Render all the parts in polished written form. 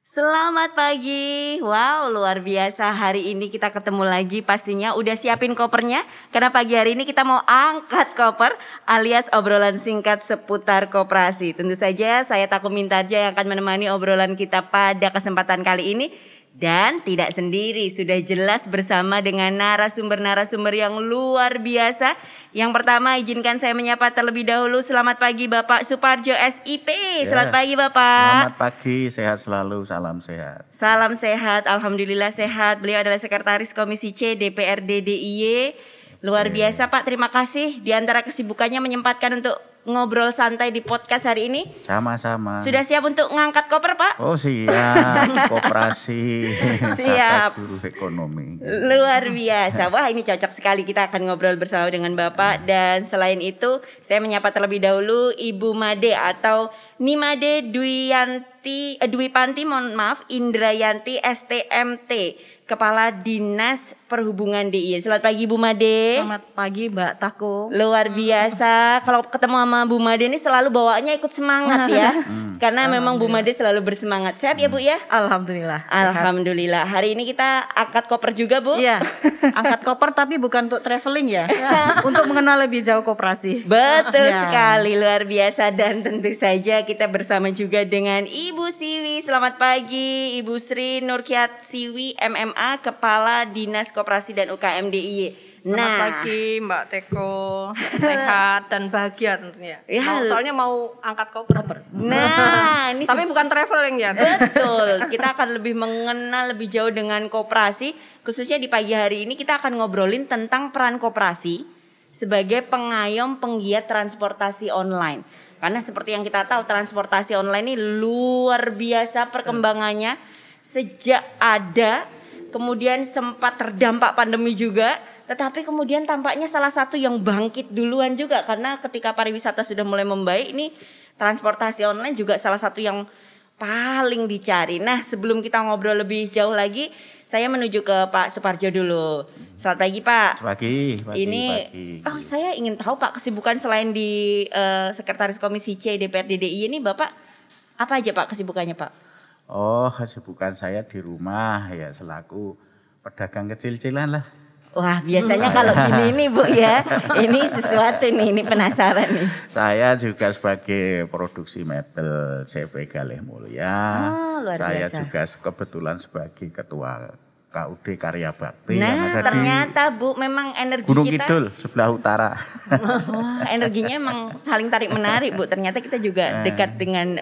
Selamat pagi. Wow, luar biasa. Hari ini kita ketemu lagi pastinya. Udah siapin kopernya? Karena pagi hari ini kita mau angkat koper alias obrolan singkat seputar koperasi. Tentu saja saya Taku Mintarja yang akan menemani obrolan kita pada kesempatan kali ini. Dan tidak sendiri, sudah jelas bersama dengan narasumber-narasumber yang luar biasa. Yang pertama izinkan saya menyapa terlebih dahulu. Selamat pagi Bapak Suparjo SIP. Selamat pagi Bapak. Selamat pagi, sehat selalu, salam sehat. Salam sehat, alhamdulillah sehat. Beliau adalah Sekretaris Komisi C DPRD DIY. Luar biasa Pak, terima kasih. Di antara kesibukannya menyempatkan untuk ngobrol santai di podcast hari ini. Sama-sama. Sudah siap untuk ngangkat koper Pak? Oh siap, koperasi, Siap. Guru ekonomi. Luar biasa. Wah ini cocok sekali, kita akan ngobrol bersama dengan Bapak. Dan selain itu saya menyapa terlebih dahulu Ibu Made atau Nimade Dwipanti, mohon maaf, Indrayanti STMT, Kepala Dinas Perhubungan DIY. Selamat pagi Bu Made. Selamat pagi Mbak Tako. Luar biasa. Kalau ketemu sama Bu Made ini selalu bawaannya ikut semangat ya. Karena memang Bu Made selalu bersemangat. Sehat ya Bu ya? Alhamdulillah. Alhamdulillah. Hari ini kita angkat koper juga Bu. Iya. Angkat koper tapi bukan untuk traveling ya. Untuk mengenal lebih jauh koperasi. Betul Ya. sekali, luar biasa. Dan tentu saja kita bersama juga dengan Ibu Siwi. Selamat pagi Ibu Sri Nurkiat Siwi MMA, Kepala Dinas Koperasi dan UKM DIY. Selamat pagi Mbak Teko, sehat dan bahagia tentunya. Ya, Soalnya mau angkat koper. Nah, ini Tapi bukan traveling ya. betul. Kita akan lebih mengenal lebih jauh dengan koperasi. Khususnya di pagi hari ini kita akan ngobrolin tentang peran koperasi sebagai pengayom penggiat transportasi online. Karena seperti yang kita tahu, transportasi online ini luar biasa perkembangannya sejak ada, kemudian sempat terdampak pandemi juga. Tetapi kemudian tampaknya salah satu yang bangkit duluan juga, karena ketika pariwisata sudah mulai membaik, ini transportasi online juga salah satu yang paling dicari. Nah, sebelum kita ngobrol lebih jauh lagi, saya menuju ke Pak Suparjo dulu. Selamat pagi Pak. Pagi. Ini, saya ingin tahu Pak, kesibukan selain di Sekretaris Komisi C DPRD DIY ini Bapak apa aja Pak kesibukannya Pak? Oh, kesibukan saya di rumah ya selaku pedagang kecil-kecilan lah. Wah, biasanya kalau gini ini Bu ya, ini sesuatu nih, ini penasaran nih. Saya juga sebagai produksi mebel CP Galih Mulia. Luar Saya biasa. juga kebetulan sebagai ketua KUD Karya Bakti yang Nah, ada ternyata Bu memang energi di Gunung kita, Kidul sebelah utara. wah, energinya emang saling tarik menarik Bu. Ternyata kita juga dekat dengan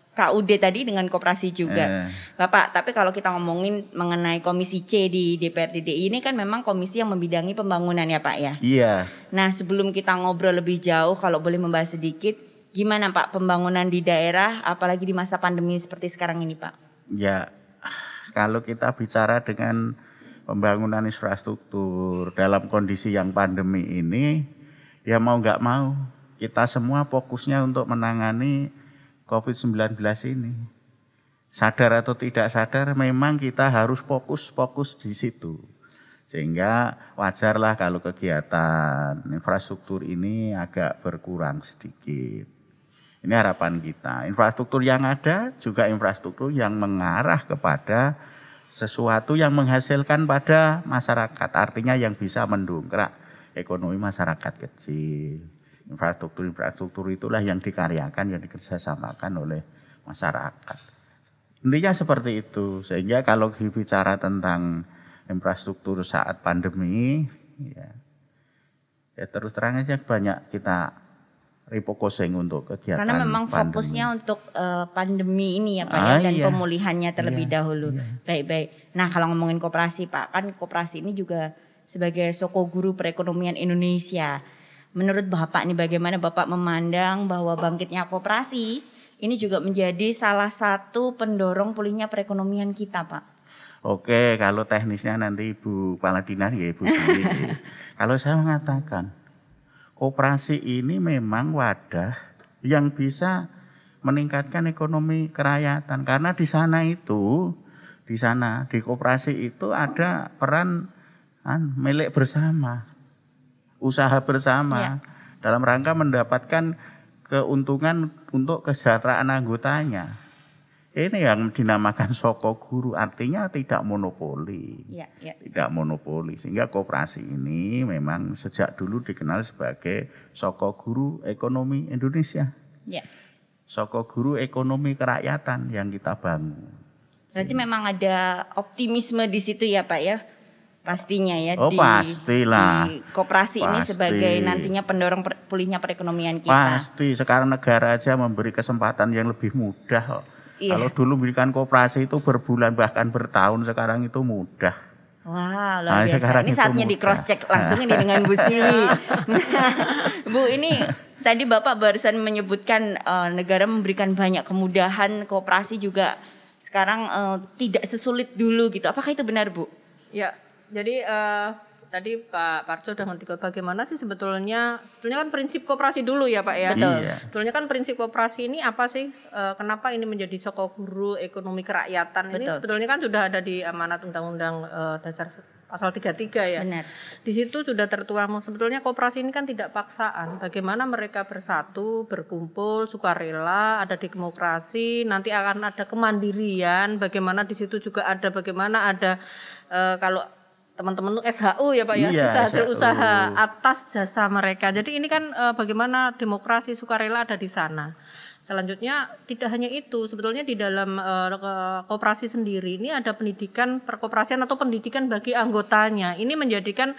KUD tadi, dengan koperasi juga. Bapak, tapi kalau kita ngomongin mengenai Komisi C di DPRD DIY ini kan memang komisi yang membidangi pembangunan ya Pak ya. Iya. Nah, sebelum kita ngobrol lebih jauh, kalau boleh membahas sedikit, gimana Pak pembangunan di daerah, apalagi di masa pandemi seperti sekarang ini Pak? Ya, kalau kita bicara dengan pembangunan infrastruktur dalam kondisi yang pandemi ini, ya mau nggak mau, kita semua fokusnya untuk menangani COVID-19 ini. Sadar atau tidak sadar, memang kita harus fokus di situ. Sehingga wajarlah kalau kegiatan infrastruktur ini agak berkurang sedikit. Ini harapan kita. Infrastruktur yang ada juga infrastruktur yang mengarah kepada sesuatu yang menghasilkan pada masyarakat. Artinya yang bisa mendongkrak ekonomi masyarakat kecil. Infrastruktur itulah yang dikaryakan, yang dikerjasamakan oleh masyarakat. Intinya seperti itu. Sehingga kalau bicara tentang infrastruktur saat pandemi, ya terus terang aja banyak kita refocusing untuk kegiatan Karena memang pandemi. fokusnya untuk pandemi ini ya Pak ya, dan pemulihannya terlebih dahulu. Baik. Nah, kalau ngomongin koperasi Pak, kan koperasi ini juga sebagai soko guru perekonomian Indonesia. Menurut Bapak nih, bagaimana Bapak memandang bahwa bangkitnya koperasi ini juga menjadi salah satu pendorong pulihnya perekonomian kita Pak? Oke, kalau teknisnya nanti Ibu Kepala Dinas ya Ibu Sri. Kalau saya mengatakan koperasi ini memang wadah yang bisa meningkatkan ekonomi kerakyatan, karena di sana di koperasi itu ada peran milik bersama, usaha bersama dalam rangka mendapatkan keuntungan untuk kesejahteraan anggotanya. Ini yang dinamakan soko guru, artinya tidak monopoli. Ya, ya. Tidak monopoli, sehingga koperasi ini memang sejak dulu dikenal sebagai soko guru ekonomi Indonesia. Ya. Soko guru ekonomi kerakyatan yang kita bangun. Berarti memang ada optimisme di situ ya Pak ya? Pastinya ya. Oh, pastilah. Di koperasi ini Pasti. sebagai nantinya pendorong pulihnya perekonomian kita. Pasti, sekarang negara aja memberi kesempatan yang lebih mudah kok. Iya. Kalau dulu memberikan koperasi itu berbulan bahkan bertahun, sekarang itu mudah. Wah, Nah, luar biasa. sekarang Ini itu saatnya mudah. di cross check langsung ini dengan Bu Siwi. Bu, ini tadi Bapak barusan menyebutkan negara memberikan banyak kemudahan, koperasi juga sekarang tidak sesulit dulu gitu. Apakah itu benar, Bu? Ya, jadi tadi Pak Parjo sudah mentikul bagaimana sih sebetulnya kan prinsip koperasi dulu ya Pak ya. Betul. Iya. Sebetulnya kan prinsip koperasi ini apa sih? Kenapa ini menjadi soko guru ekonomi kerakyatan? Ini Betul. sebetulnya kan sudah ada di amanat Undang-Undang Dasar pasal 33 ya. Benar. Di situ sudah tertuang sebetulnya koperasi ini kan tidak paksaan. Bagaimana mereka bersatu, berkumpul, sukarela, ada demokrasi, nanti akan ada kemandirian. Bagaimana di situ juga ada bagaimana ada kalau teman-teman SHU ya Pak ya, Iya, bisa hasil SHU. usaha atas jasa mereka. Jadi ini kan bagaimana demokrasi sukarela ada di sana. Selanjutnya tidak hanya itu, sebetulnya di dalam koperasi sendiri ini ada pendidikan perkoperasian atau pendidikan bagi anggotanya. Ini menjadikan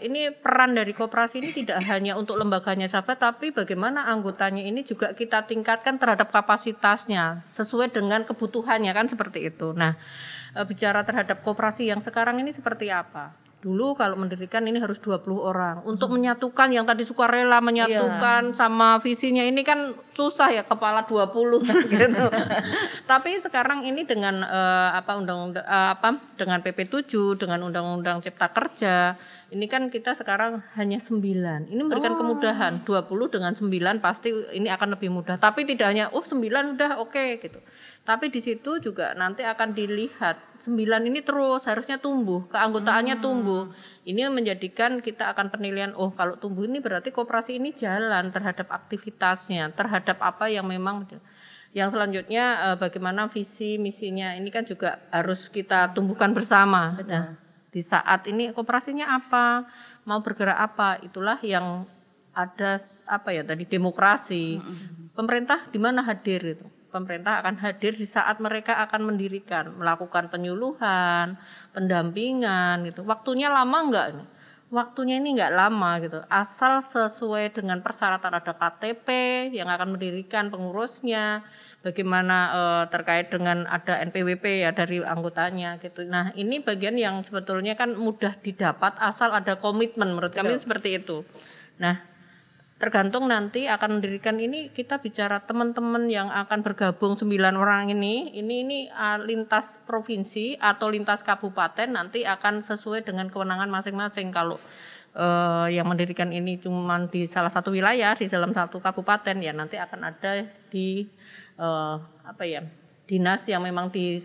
ini peran dari koperasi ini tidak hanya untuk lembaganya saja, tapi bagaimana anggotanya ini juga kita tingkatkan terhadap kapasitasnya sesuai dengan kebutuhannya kan seperti itu. Nah, bicara terhadap koperasi yang sekarang ini seperti apa? Dulu kalau mendirikan ini harus 20 orang. Untuk menyatukan yang tadi sukarela menyatukan sama visinya ini kan susah ya, kepala 20 gitu. Tapi sekarang ini dengan dengan PP 7, dengan Undang-Undang Cipta Kerja, ini kan kita sekarang hanya 9. Ini memberikan kemudahan 20 dengan 9 pasti ini akan lebih mudah. Tapi tidak hanya 9 udah oke gitu. Tapi di situ juga nanti akan dilihat 9 ini terus harusnya tumbuh, keanggotaannya tumbuh. Ini menjadikan kita akan penilaian, kalau tumbuh ini berarti koperasi ini jalan terhadap aktivitasnya, terhadap apa yang memang. Yang selanjutnya bagaimana visi misinya ini kan juga harus kita tumbuhkan bersama. Nah, di saat ini koperasinya apa, mau bergerak apa, itulah yang ada tadi demokrasi. Pemerintah di mana hadir itu? Pemerintah akan hadir di saat mereka akan mendirikan, melakukan penyuluhan, pendampingan gitu. Waktunya lama enggak nih? Waktunya ini enggak lama gitu. Asal sesuai dengan persyaratan ada KTP yang akan mendirikan pengurusnya, bagaimana terkait dengan ada NPWP ya dari anggotanya gitu. Nah, ini bagian yang sebetulnya kan mudah didapat asal ada komitmen, menurut kami seperti itu. Nah, tergantung nanti akan mendirikan ini, kita bicara teman-teman yang akan bergabung 9 orang ini lintas provinsi atau lintas kabupaten nanti akan sesuai dengan kewenangan masing-masing. Kalau yang mendirikan ini cuma di salah satu wilayah di dalam satu kabupaten ya nanti akan ada di dinas yang memang di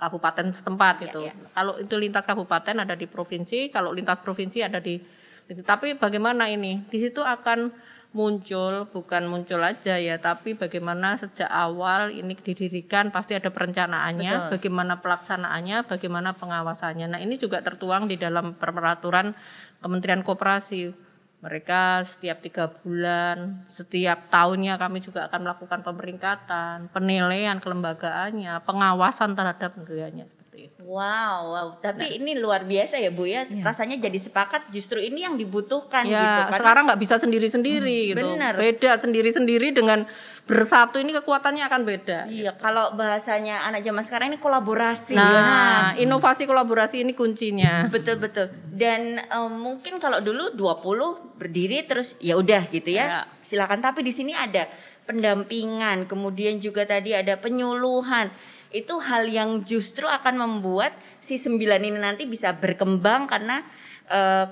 kabupaten setempat gitu. Kalau itu lintas kabupaten ada di provinsi, kalau lintas provinsi ada di. Tapi bagaimana ini? Di situ akan bukan muncul aja ya, tapi bagaimana sejak awal ini didirikan pasti ada perencanaannya, bagaimana pelaksanaannya, bagaimana pengawasannya. Nah, ini juga tertuang di dalam peraturan Kementerian Koperasi. Mereka setiap 3 bulan, setiap tahunnya kami juga akan melakukan pemeringkatan, penilaian kelembagaannya, pengawasan terhadap negerianya seperti itu. Wow. Tapi ini luar biasa ya Bu ya. Rasanya jadi sepakat justru ini yang dibutuhkan Ya, gitu. Karena sekarang nggak bisa sendiri-sendiri gitu. benar. Beda sendiri-sendiri dengan bersatu ini kekuatannya akan beda. Iya, kalau bahasanya anak zaman sekarang ini kolaborasi. Nah, inovasi kolaborasi ini kuncinya. Betul. Dan mungkin kalau dulu 20 berdiri terus ya udah gitu ya. Silakan, tapi di sini ada pendampingan, kemudian juga tadi ada penyuluhan. Itu hal yang justru akan membuat si 9 ini nanti bisa berkembang karena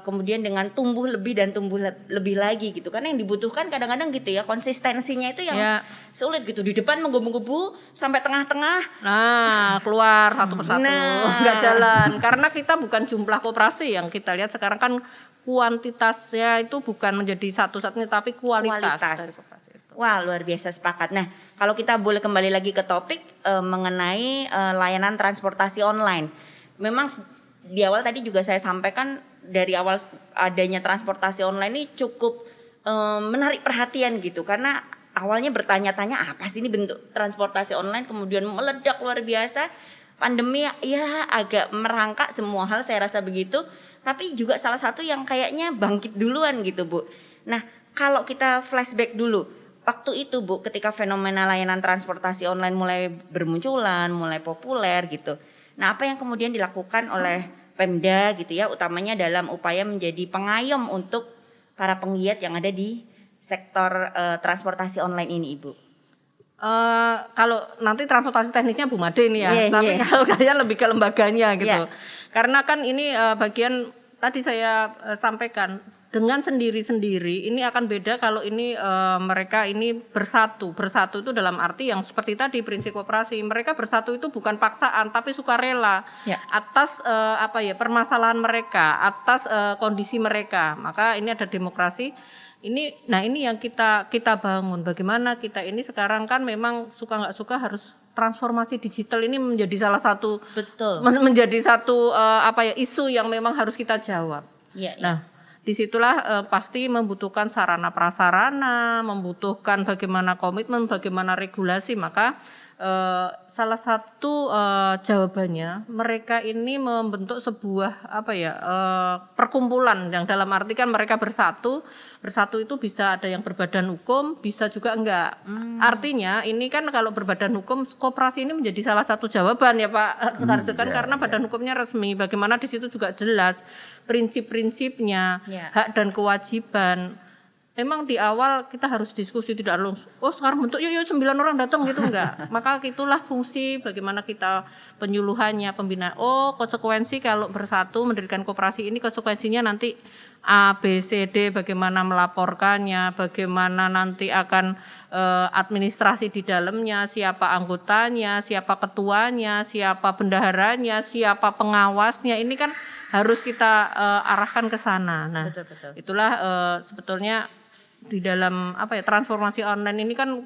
kemudian dengan tumbuh lebih dan tumbuh lebih lagi gitu. Karena yang dibutuhkan kadang-kadang gitu ya, konsistensinya itu yang sulit gitu. Di depan menggebu-gebu sampai tengah-tengah. Nah, keluar satu persatu, nggak jalan. Karena kita bukan jumlah koperasi yang kita lihat sekarang kan kuantitasnya itu bukan menjadi satu-satunya tapi kualitas. Dari koperasi. Wah, luar biasa, sepakat. Nah, kalau kita boleh kembali lagi ke topik mengenai layanan transportasi online. Memang di awal tadi juga saya sampaikan, dari awal adanya transportasi online ini cukup menarik perhatian gitu. Karena awalnya bertanya-tanya apa sih ini bentuk transportasi online, kemudian meledak luar biasa. Pandemi ya agak merangkak semua hal, saya rasa begitu. Tapi juga salah satu yang kayaknya bangkit duluan gitu, Bu. Nah, kalau kita flashback dulu, waktu itu Bu, ketika fenomena layanan transportasi online mulai bermunculan, mulai populer gitu. Nah, apa yang kemudian dilakukan oleh Pemda gitu ya, utamanya dalam upaya menjadi pengayom untuk para penggiat yang ada di sektor transportasi online ini, Ibu? Kalau nanti transportasi teknisnya Bu Made ini ya, tapi Yeah. kalau kalian lebih ke lembaganya gitu. Yeah. Karena kan ini bagian tadi saya sampaikan, dengan sendiri-sendiri ini akan beda kalau ini mereka ini bersatu. Bersatu itu dalam arti yang seperti tadi prinsip koperasi. Mereka bersatu itu bukan paksaan tapi sukarela atas permasalahan mereka, atas kondisi mereka. Maka ini ada demokrasi. Ini yang kita bangun. Bagaimana kita ini sekarang kan memang suka nggak suka harus transformasi digital ini menjadi salah satu menjadi satu isu yang memang harus kita jawab. Nah, disitulah pasti membutuhkan sarana prasarana, membutuhkan bagaimana komitmen, bagaimana regulasi. Maka salah satu jawabannya mereka ini membentuk sebuah perkumpulan yang dalam arti kan mereka bersatu itu bisa ada yang berbadan hukum, bisa juga enggak. Artinya ini kan kalau berbadan hukum, koperasi ini menjadi salah satu jawaban ya Pak Harjo kan, karena badan hukumnya resmi. Bagaimana di situ juga jelas prinsip-prinsipnya, hak dan kewajiban. Memang di awal kita harus diskusi, tidak langsung sekarang bentuk yuk 9 orang datang gitu, enggak. Maka itulah fungsi bagaimana kita penyuluhannya, pembinaan. Konsekuensi kalau bersatu mendirikan koperasi ini konsekuensinya nanti A, B, C, D, bagaimana melaporkannya, bagaimana nanti akan administrasi di dalamnya, siapa anggotanya, siapa ketuanya, siapa bendaharanya, siapa pengawasnya. Ini kan harus kita arahkan ke sana. Nah, betul. Itulah sebetulnya di dalam transformasi online ini kan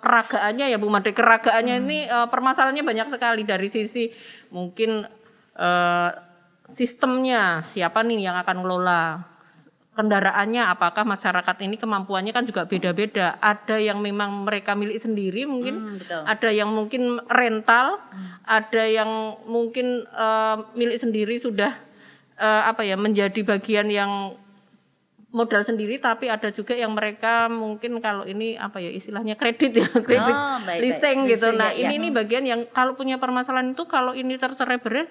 keragaannya ya Bu Made, keragaannya ini permasalahannya banyak sekali. Dari sisi mungkin sistemnya, siapa nih yang akan ngelola kendaraannya, apakah masyarakat ini kemampuannya kan juga beda-beda. Ada yang memang mereka milik sendiri mungkin, ada yang mungkin rental, ada yang mungkin milik sendiri sudah menjadi bagian yang modal sendiri, tapi ada juga yang mereka mungkin kalau ini istilahnya kredit leasing gitu. Nah, ini bagian yang kalau punya permasalahan itu, kalau ini tercerai berai,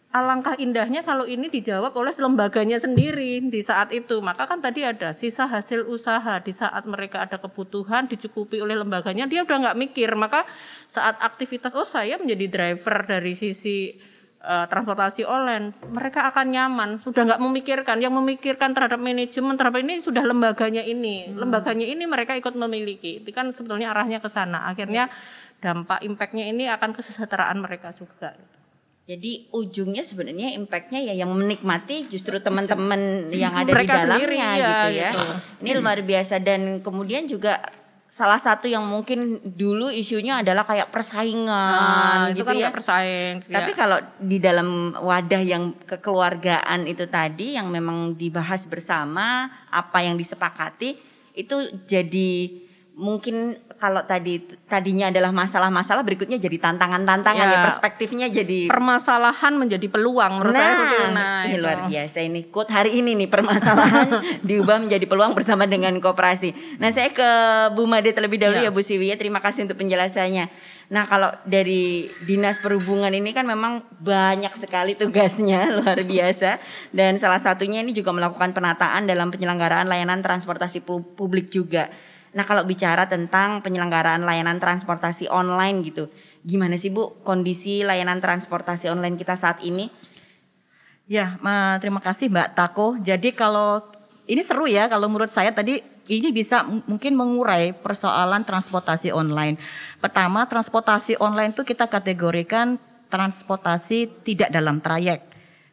alangkah indahnya kalau ini dijawab oleh lembaganya sendiri di saat itu. Maka kan tadi ada sisa hasil usaha, di saat mereka ada kebutuhan dicukupi oleh lembaganya, dia udah nggak mikir. Maka saat aktivitas saya menjadi driver dari sisi transportasi online, mereka akan nyaman, sudah nggak memikirkan. Yang memikirkan terhadap manajemen, terhadap ini sudah lembaganya ini. Lembaganya ini mereka ikut memiliki. Itu kan sebetulnya arahnya ke sana. Akhirnya dampak impactnya ini akan kesejahteraan mereka juga. Jadi ujungnya sebenarnya impactnya ya yang menikmati justru teman-teman yang ada mereka di dalamnya sendiri, gitu ya. Gitu. Ini luar biasa. Dan kemudian juga salah satu yang mungkin dulu isunya adalah kayak persaingan itu gitu kan ya. Persaing. Tapi kalau di dalam wadah yang kekeluargaan itu tadi yang memang dibahas bersama, apa yang disepakati itu jadi mungkin kalau tadinya adalah masalah-masalah, berikutnya jadi tantangan-tantangan ya, perspektifnya jadi permasalahan menjadi peluang menurut saya itu. Ini luar biasa ini quote hari ini nih, permasalahan diubah menjadi peluang bersama dengan koperasi. Nah, saya ke Bu Made terlebih dahulu ya Bu Siwi ya, terima kasih untuk penjelasannya. Nah, kalau dari Dinas Perhubungan ini kan memang banyak sekali tugasnya, luar biasa, dan salah satunya ini juga melakukan penataan dalam penyelenggaraan layanan transportasi publik juga. Nah, kalau bicara tentang penyelenggaraan layanan transportasi online gitu, gimana sih Bu kondisi layanan transportasi online kita saat ini? Ya, terima kasih Mbak Tako. Jadi kalau ini seru ya, kalau menurut saya tadi ini bisa mungkin mengurai persoalan transportasi online. Pertama, transportasi online itu kita kategorikan transportasi tidak dalam trayek.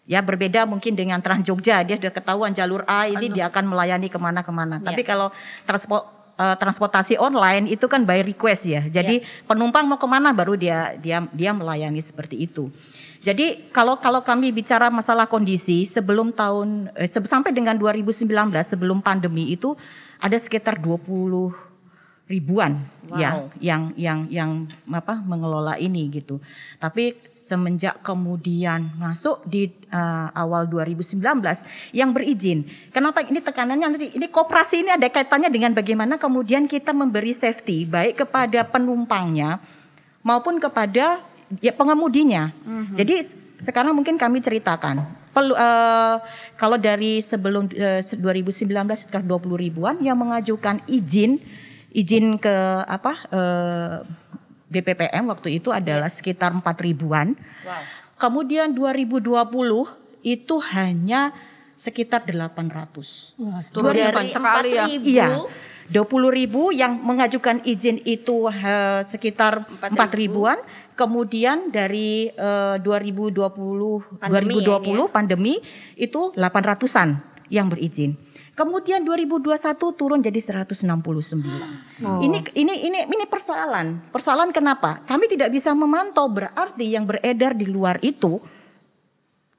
Ya, berbeda mungkin dengan Trans Jogja, dia sudah ketahuan jalur A ini dia akan melayani kemana-kemana. Tapi kalau transportasi online itu kan by request ya. Jadi penumpang mau kemana baru dia melayani seperti itu. Jadi kalau kami bicara masalah kondisi sebelum sampai dengan 2019 sebelum pandemi itu ada sekitar 20 ribuan yang mengelola ini gitu. Tapi semenjak kemudian masuk di awal 2019 yang berizin. Kenapa ini tekanannya nanti ini koperasi ini ada kaitannya dengan bagaimana kemudian kita memberi safety baik kepada penumpangnya maupun kepada pengemudinya. Jadi sekarang mungkin kami ceritakan. Kalau dari sebelum 2019 sekitar 20 ribuan yang mengajukan izin ke BPPM waktu itu adalah sekitar 4 ribuan. Wow. Kemudian 2020 itu hanya sekitar 800. Wah, turun Dari sekali ya. 4.000 Iya. 20.000 yang mengajukan izin itu sekitar 4 ribuan. Kemudian dari 2020 pandemi itu 800-an yang berizin. Kemudian 2021 turun jadi 169. Ini persoalan kenapa? Kami tidak bisa memantau, berarti yang beredar di luar itu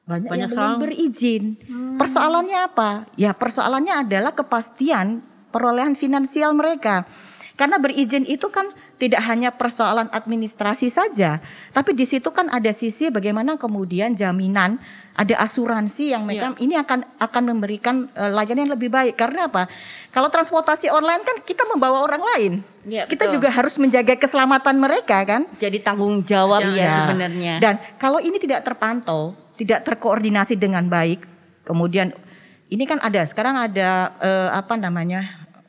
banyak yang belum berizin. Persoalannya apa? Ya persoalannya adalah kepastian perolehan finansial mereka. Karena berizin itu kan tidak hanya persoalan administrasi saja, tapi di situ kan ada sisi bagaimana kemudian jaminan, ada asuransi yang mereka ini akan memberikan layanan yang lebih baik. Karena apa? Kalau transportasi online kan kita membawa orang lain. Ya, kita betul. juga harus menjaga keselamatan mereka kan. Jadi tanggung jawab ya sebenarnya. Dan kalau ini tidak terpantau, tidak terkoordinasi dengan baik, kemudian ini kan sekarang ada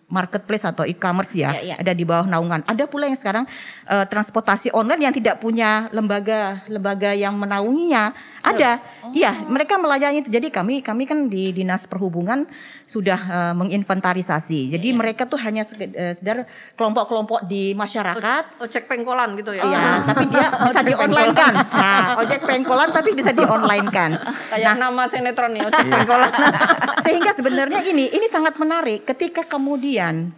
marketplace atau e-commerce ada di bawah naungan. Ada pula yang sekarang transportasi online yang tidak punya lembaga yang menaunginya. Ada. Iya, mereka melayani. Jadi kami kan di Dinas Perhubungan sudah menginventarisasi. Jadi mereka tuh hanya sekedar kelompok-kelompok di masyarakat. Ojek pengkolan gitu ya. Iya, tapi dia bisa di-online-kan. Nah, ojek pengkolan tapi bisa di-online-kan. Kayak nama sinetron nih, ojek pengkolan. Sehingga sebenarnya ini sangat menarik ketika kemudian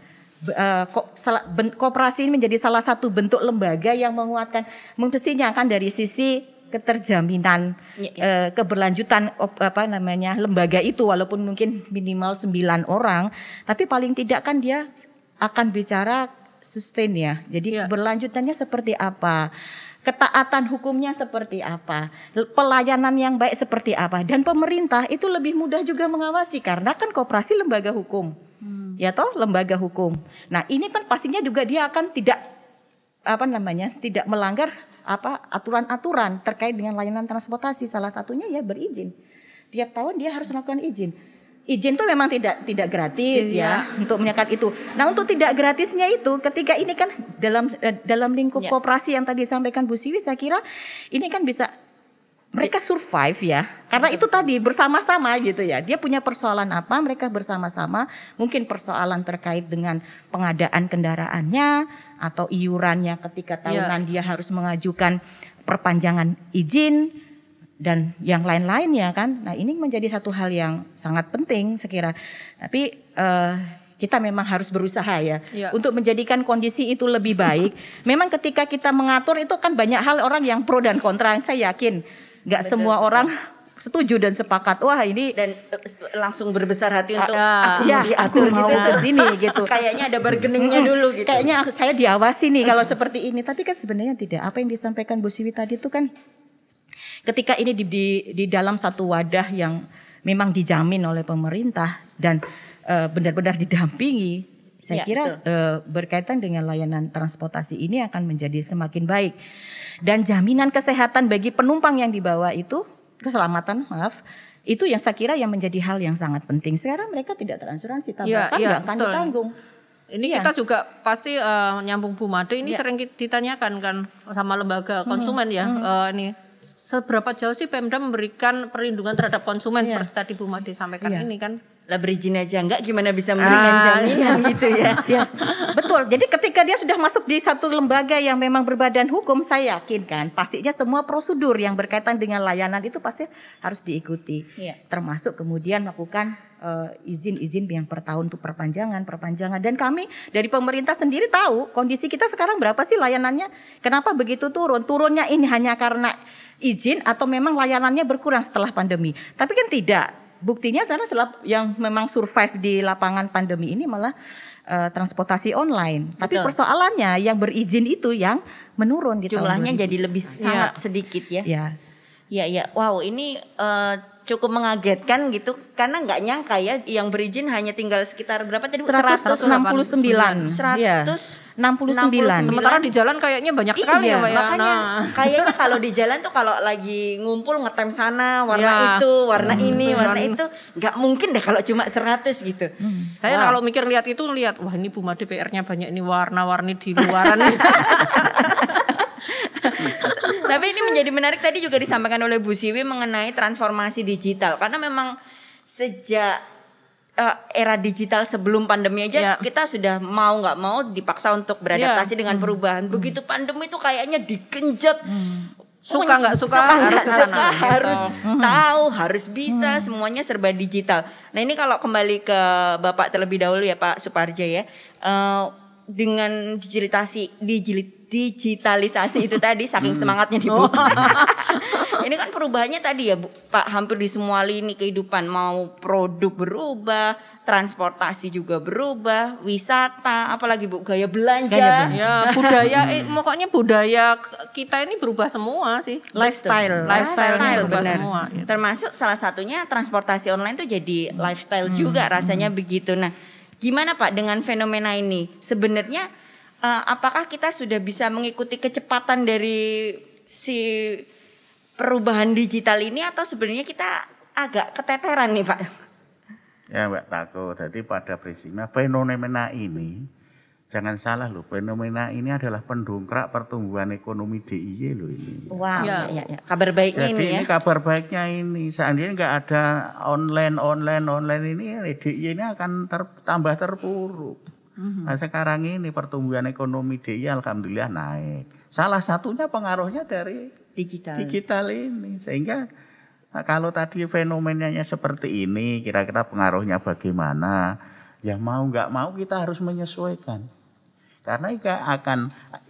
koperasi ini menjadi salah satu bentuk lembaga yang menguatkan mestinya kan dari sisi keterjaminan keberlanjutan lembaga itu walaupun mungkin minimal 9 orang, tapi paling tidak kan dia akan bicara sustain ya. Jadi berlanjutannya seperti apa? Ketaatan hukumnya seperti apa, pelayanan yang baik seperti apa, dan pemerintah itu lebih mudah juga mengawasi karena kan koperasi lembaga hukum, lembaga hukum. Nah ini kan pastinya juga dia akan tidak melanggar aturan-aturan terkait dengan layanan transportasi. Salah satunya ya berizin. Tiap tahun dia harus melakukan izin. Izin itu memang tidak gratis untuk menyekat itu. Nah untuk tidak gratisnya itu ketika ini kan dalam lingkup koperasi yang tadi disampaikan Bu Siwi, saya kira ini kan bisa mereka survive ya. Karena itu tadi bersama-sama gitu ya. Dia punya persoalan apa, mereka bersama-sama. Mungkin persoalan terkait dengan pengadaan kendaraannya atau iurannya ketika tahunan dia harus mengajukan perpanjangan izin dan yang lain-lainnya kan. Nah ini menjadi satu hal yang sangat penting sekira. Tapi kita memang harus berusaha untuk menjadikan kondisi itu lebih baik. Memang ketika kita mengatur itu kan banyak hal orang yang pro dan kontra. Saya yakin nggak semua orang setuju dan sepakat. Wah ini dan langsung berbesar hati untuk aku mau ke sini gitu. Kayaknya ada bargainingnya dulu gitu. Kayaknya saya diawasi nih kalau seperti ini. Tapi kan sebenarnya tidak. Apa yang disampaikan Bu Siwi tadi itu kan ketika ini di dalam satu wadah yang memang dijamin oleh pemerintah dan benar-benar didampingi, saya kira berkaitan dengan layanan transportasi ini akan menjadi semakin baik. Dan jaminan kesehatan bagi penumpang yang dibawa itu, keselamatan itu yang saya kira yang menjadi hal yang sangat penting. Sekarang mereka tidak terasuransi, tabrakan nggak akan ditanggung. Ini kita juga pasti nyambung Bu Made ini sering ditanyakan kan sama lembaga konsumen ini seberapa jauh sih Pemda memberikan perlindungan terhadap konsumen seperti tadi Bu Made sampaikan ini kan. Lah berizin aja enggak gimana bisa memberikan jaminan gitu ya. Betul. Jadi ketika dia sudah masuk di satu lembaga yang memang berbadan hukum, saya yakin kan pastinya semua prosedur yang berkaitan dengan layanan itu pasti harus diikuti. Termasuk kemudian melakukan izin-izin yang per tahun tuh perpanjangan. Dan kami dari pemerintah sendiri tahu kondisi kita sekarang berapa sih layanannya. Kenapa begitu turun? Turunnya ini hanya karena izin atau memang layanannya berkurang setelah pandemi. Tapi kan tidak. Buktinya sekarang yang memang survive di lapangan pandemi ini malah transportasi online. Tapi persoalannya yang berizin itu yang menurun di jumlahnya jadi lebih sangat sedikit ya. Iya. Wow, ini cukup mengagetkan gitu karena nggak nyangka ya yang berizin hanya tinggal sekitar berapa tadi? 169. 169. Sementara di jalan kayaknya banyak sekali ya, Mbak ya. Makanya kayaknya kalau di jalan tuh kalau lagi ngumpul ngetem sana warna itu, warna ini, warna itu nggak mungkin deh kalau cuma 100 gitu. Saya kalau mikir lihat wah ini Bu Made PR-nya banyak ini warna-warni di luaran. Tapi ini menjadi menarik tadi juga disampaikan oleh Bu Siwi mengenai transformasi digital karena memang sejak era digital sebelum pandemi aja kita sudah mau nggak mau dipaksa untuk beradaptasi dengan perubahan. Begitu pandemi itu kayaknya digenjot. Suka nggak suka harus kesana, harus tahu, harus bisa, semuanya serba digital. Nah ini kalau kembali ke Bapak terlebih dahulu ya Pak Suparjo ya, dengan digitalisasi itu tadi saking semangatnya di Bu. Ini kan perubahannya tadi ya Bu, Pak, hampir di semua lini kehidupan, mau produk berubah, transportasi juga berubah, wisata, apalagi Bu, gaya belanja. Ya, budaya pokoknya budaya kita ini berubah semua sih. Lifestyle berubah benar. semua. Gitu. Termasuk salah satunya transportasi online itu jadi lifestyle juga rasanya begitu. Nah, gimana Pak dengan fenomena ini? Sebenarnya apakah kita sudah bisa mengikuti kecepatan dari si perubahan digital ini atau sebenarnya kita agak keteteran nih Pak? Ya Mbak Tako, jadi pada prinsipnya fenomena ini, jangan salah loh, fenomena ini adalah pendongkrak pertumbuhan ekonomi DIY loh ini. Wow, ya. Kabar baiknya jadi ini ya. Kabar baiknya ini, seandainya nggak ada online ini, DIY ini akan tambah terpuruk. Nah sekarang ini pertumbuhan ekonomi DIY alhamdulillah naik. Salah satunya pengaruhnya dari digital ini. Sehingga kalau tadi fenomenanya seperti ini, kira-kira pengaruhnya bagaimana? Ya mau nggak mau kita harus menyesuaikan. Karena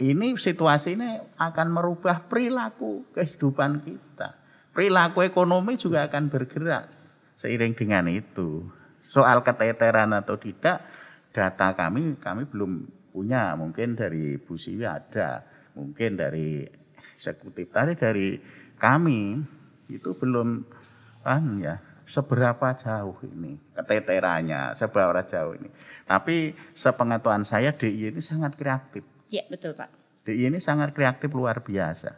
ini situasi ini akan merubah perilaku kehidupan kita. Perilaku ekonomi juga akan bergerak seiring dengan itu. Soal keteteran atau tidak, data kami belum punya, mungkin dari Bu Siwi ada, mungkin dari eksekutif tadi dari kami itu belum seberapa jauh ini keteterannya, seberapa jauh ini. Tapi sepengetahuan saya DIY ini sangat kreatif. Iya betul Pak. DIY ini sangat kreatif luar biasa.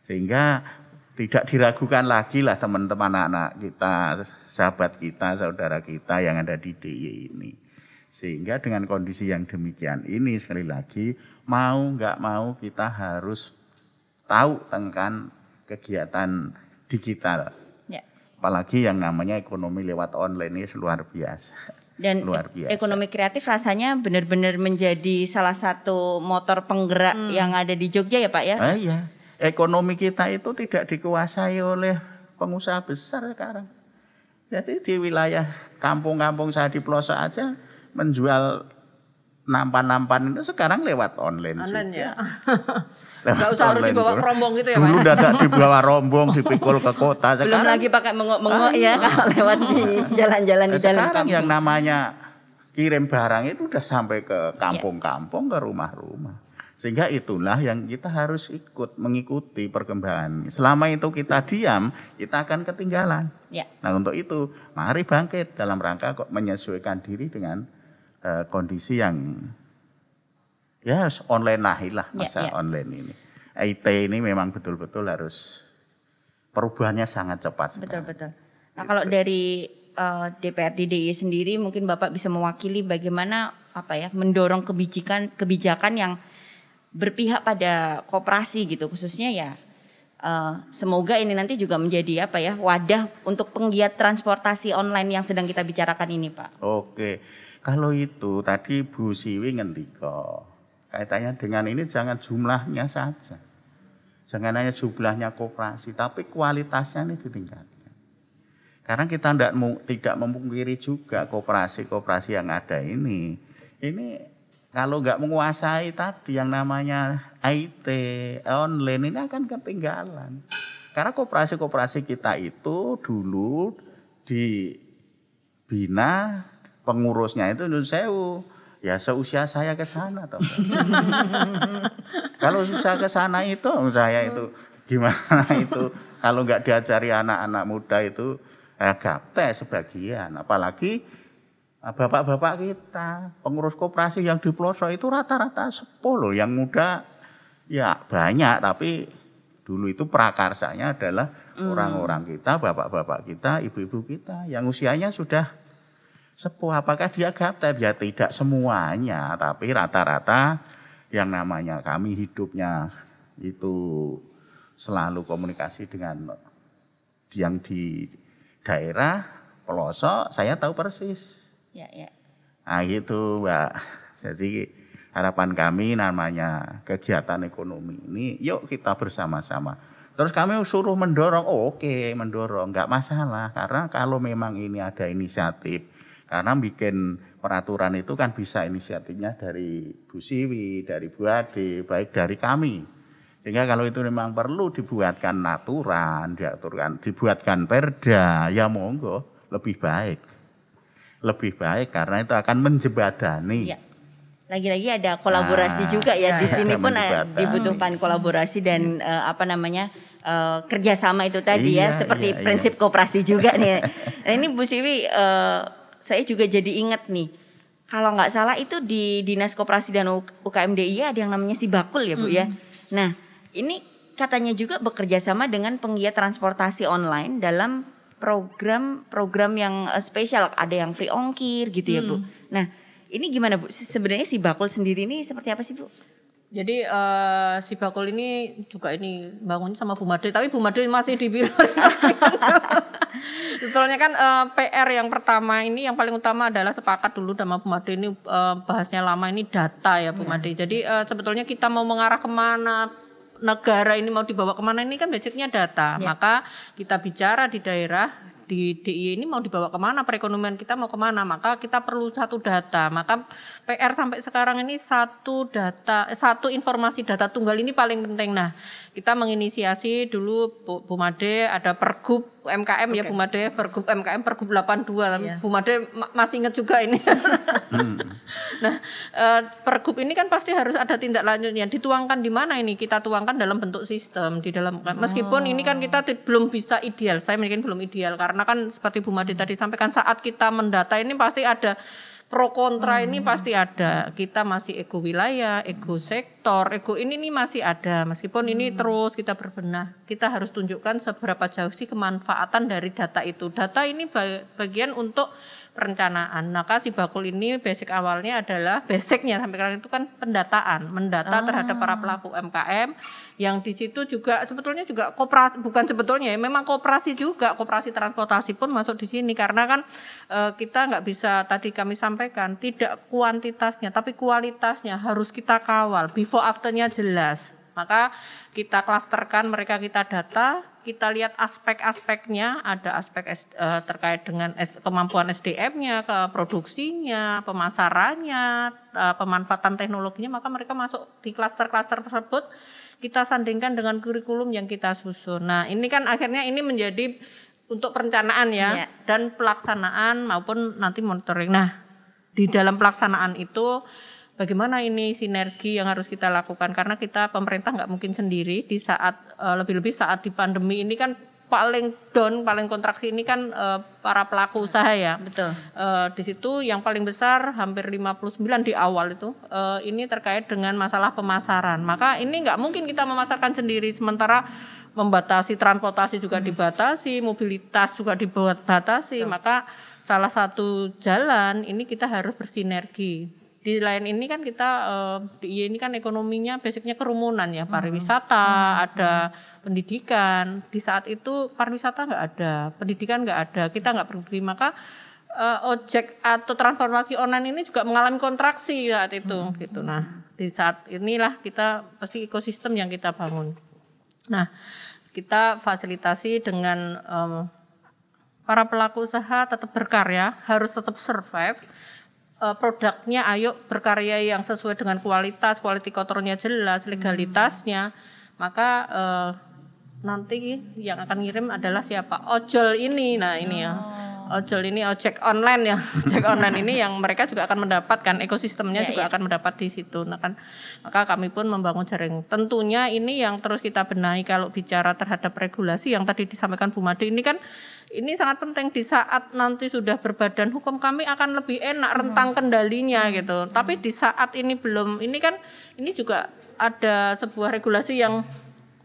Sehingga tidak diragukan lagi lah teman-teman anak kita, sahabat kita, saudara kita yang ada di DIY ini. Sehingga dengan kondisi yang demikian ini sekali lagi mau nggak mau kita harus tahu tentang kegiatan digital. Ya. Apalagi yang namanya ekonomi lewat online ini luar biasa. Dan luar biasa. Ekonomi kreatif rasanya benar-benar menjadi salah satu motor penggerak yang ada di Jogja ya Pak ya? Iya. Ekonomi kita itu tidak dikuasai oleh pengusaha besar sekarang. Jadi di wilayah kampung-kampung saya di pelosok aja menjual nampan-nampan itu sekarang lewat online juga. Ya. Gak usah harus dibawa rombong gitu ya Pak? Dulu dadak dibawa rombong, dipikul ke kota. Sekarang, belum lagi pakai mengok-mengok ya kalau lewat di jalan-jalan di dalam sekarang kampung. yang namanya kirim barang itu udah sampai ke kampung-kampung, ke rumah-rumah. Sehingga itulah yang kita harus mengikuti perkembangan. Selama itu kita diam, kita akan ketinggalan. Ya. Nah untuk itu, mari bangkit dalam rangka menyesuaikan diri dengan kondisi yang online lah masa online ini. IT ini memang betul-betul harus perubahannya sangat cepat. Betul-betul. Nah kalau dari DPRD DIY sendiri mungkin Bapak bisa mewakili bagaimana mendorong kebijakan yang berpihak pada koperasi gitu khususnya ya. Semoga ini nanti juga menjadi wadah untuk penggiat transportasi online yang sedang kita bicarakan ini Pak. Oke. Kalau itu tadi Bu Siwi ngendika kaitannya dengan ini jangan jumlahnya saja. Jangan hanya jumlahnya koperasi tapi kualitasnya ini ditingkatkan. Karena kita tidak memungkiri juga koperasi-koperasi yang ada ini kalau nggak menguasai tadi yang namanya IT, online ini akan ketinggalan. Karena koperasi-koperasi kita itu dulu dibina pengurusnya itu Nyun Sewu. Ya seusia saya ke sana toh. Kalau susah ke sana itu saya itu gimana itu kalau nggak diajari anak-anak muda itu gaptek sebagian, apalagi bapak-bapak kita pengurus koperasi yang di pelosok itu rata-rata sepuh loh, yang muda ya banyak tapi dulu itu prakarsanya adalah orang-orang kita, bapak-bapak kita, ibu-ibu kita yang usianya sudah sepuh. Apakah dia gaptek? Ya tidak semuanya, tapi rata-rata yang namanya kami hidupnya itu selalu komunikasi dengan yang di daerah pelosok, saya tahu persis. Ya. Nah gitu Mbak. Jadi harapan kami namanya kegiatan ekonomi ini, yuk kita bersama-sama. Terus kami suruh mendorong, oke mendorong, nggak masalah. Karena kalau memang ini ada inisiatif, karena bikin peraturan itu kan bisa inisiatifnya dari Bu Siwi, dari Bu Ade, baik dari kami. Sehingga kalau itu memang perlu dibuatkan aturan, dibuatkan perda, ya monggo lebih baik. Lebih baik karena itu akan menjebadani. Ya. Lagi-lagi ada kolaborasi juga ya di sini pun dibutuhkan kolaborasi dan kerjasama itu tadi seperti prinsip koperasi juga nih. Nah ini Bu Siwi, saya juga jadi ingat nih. Kalau nggak salah itu di Dinas Koperasi dan UKM DIY ada yang namanya Sibakul ya Bu ya. Nah ini katanya juga bekerja sama dengan penggiat transportasi online dalam program yang spesial, ada yang free ongkir gitu ya Bu. Nah ini gimana Bu? Sebenarnya Sibakul sendiri ini seperti apa sih Bu? Jadi Sibakul ini juga ini bangunnya sama Bu Made, tapi Bu Made masih di biro. Sebetulnya kan PR yang pertama ini yang paling utama adalah sepakat dulu sama Bu Made ini bahasnya lama ini data ya Bu Made. Jadi sebetulnya kita mau mengarah kemana, negara ini mau dibawa kemana ini kan basicnya data. Maka kita bicara di daerah, di DIY ini mau dibawa kemana, perekonomian kita mau kemana, maka kita perlu satu data. Maka PR sampai sekarang ini satu informasi data tunggal ini paling penting. Nah kita menginisiasi dulu Bu Made ada Pergub UMKM ya Bu Made, Pergub UMKM Pergub 82, Bu Made masih ingat juga ini. Nah Pergub ini kan pasti harus ada tindak lanjutnya, dituangkan di mana ini, kita tuangkan dalam bentuk sistem di dalam, meskipun ini kan kita belum bisa ideal, saya mungkin belum ideal karena kan seperti Bu Made tadi sampaikan saat kita mendata ini pasti ada pro kontra, ini pasti ada. Kita masih ego wilayah, ego sektor, ego ini masih ada. Meskipun ini terus kita berbenah, kita harus tunjukkan seberapa jauh sih kemanfaatan dari data itu. Data ini bagian untuk perencanaan. Maka Sibakul ini basic awalnya adalah basicnya sampai sekarang itu kan pendataan, mendata terhadap para pelaku UMKM yang di situ juga sebetulnya juga koperasi, bukan sebetulnya ya, memang koperasi juga, koperasi transportasi pun masuk di sini karena kan kita nggak bisa, tadi kami sampaikan tidak kuantitasnya tapi kualitasnya harus kita kawal, before afternya jelas. Maka kita klasterkan mereka, kita data, kita lihat aspek-aspeknya, ada aspek terkait dengan kemampuan SDM-nya, produksinya, pemasarannya, pemanfaatan teknologinya, maka mereka masuk di klaster-klaster tersebut, kita sandingkan dengan kurikulum yang kita susun. Nah ini kan akhirnya ini menjadi untuk perencanaan ya, dan pelaksanaan maupun nanti monitoring. Nah di dalam pelaksanaan itu bagaimana ini sinergi yang harus kita lakukan, karena kita pemerintah nggak mungkin sendiri di saat lebih-lebih saat di pandemi ini kan paling down, paling kontraksi ini kan para pelaku usaha ya. Betul. Di situ yang paling besar hampir 59 di awal itu ini terkait dengan masalah pemasaran. Maka ini nggak mungkin kita memasarkan sendiri, sementara membatasi transportasi juga dibatasi, mobilitas juga dibatasi. Maka salah satu jalan ini kita harus bersinergi. Di lain ini kan kita ini kan ekonominya basicnya kerumunan ya, pariwisata, ada pendidikan. Di saat itu pariwisata nggak ada, pendidikan nggak ada, kita nggak pergi, maka ojek atau transportasi online ini juga mengalami kontraksi saat itu gitu. Nah di saat inilah kita pasti ekosistem yang kita bangun. Nah kita fasilitasi dengan para pelaku usaha tetap berkarya, harus tetap survive. Produknya ayo berkarya yang sesuai dengan kualitas, quality controlnya jelas, legalitasnya. Maka nanti yang akan ngirim adalah siapa? Ojol ini. Nah, ini ya. Ojol ini ojek online ya. Ojek online ini yang mereka juga akan mendapatkan ekosistemnya juga akan mendapat di situ. Nah kan, maka kami pun membangun jaring. Tentunya ini yang terus kita benahi kalau bicara terhadap regulasi yang tadi disampaikan Bu Made ini kan ini sangat penting di saat nanti sudah berbadan hukum kami akan lebih enak rentang kendalinya gitu. Tapi di saat ini belum, ini kan ini juga ada sebuah regulasi yang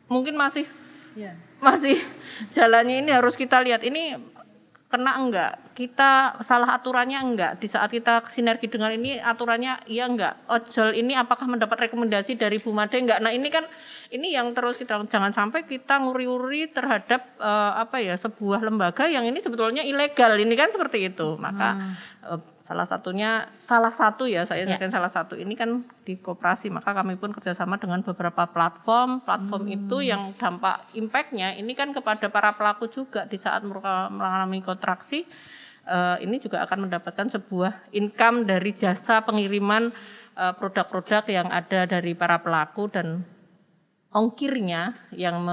mungkin masih jalannya ini harus kita lihat ini kena enggak, kita salah aturannya enggak, di saat kita sinergi dengan ini aturannya iya enggak, ojol ini apakah mendapat rekomendasi dari Bu Made enggak. Nah ini kan ini yang terus kita jangan sampai kita nguri-uri terhadap sebuah lembaga yang ini sebetulnya ilegal, ini kan seperti itu. Maka salah satu ini kan di koperasi, maka kami pun kerjasama dengan beberapa platform itu yang dampak impactnya ini kan kepada para pelaku juga di saat mereka mengalami kontraksi, ini juga akan mendapatkan sebuah income dari jasa pengiriman produk-produk yang ada dari para pelaku dan ongkirnya yang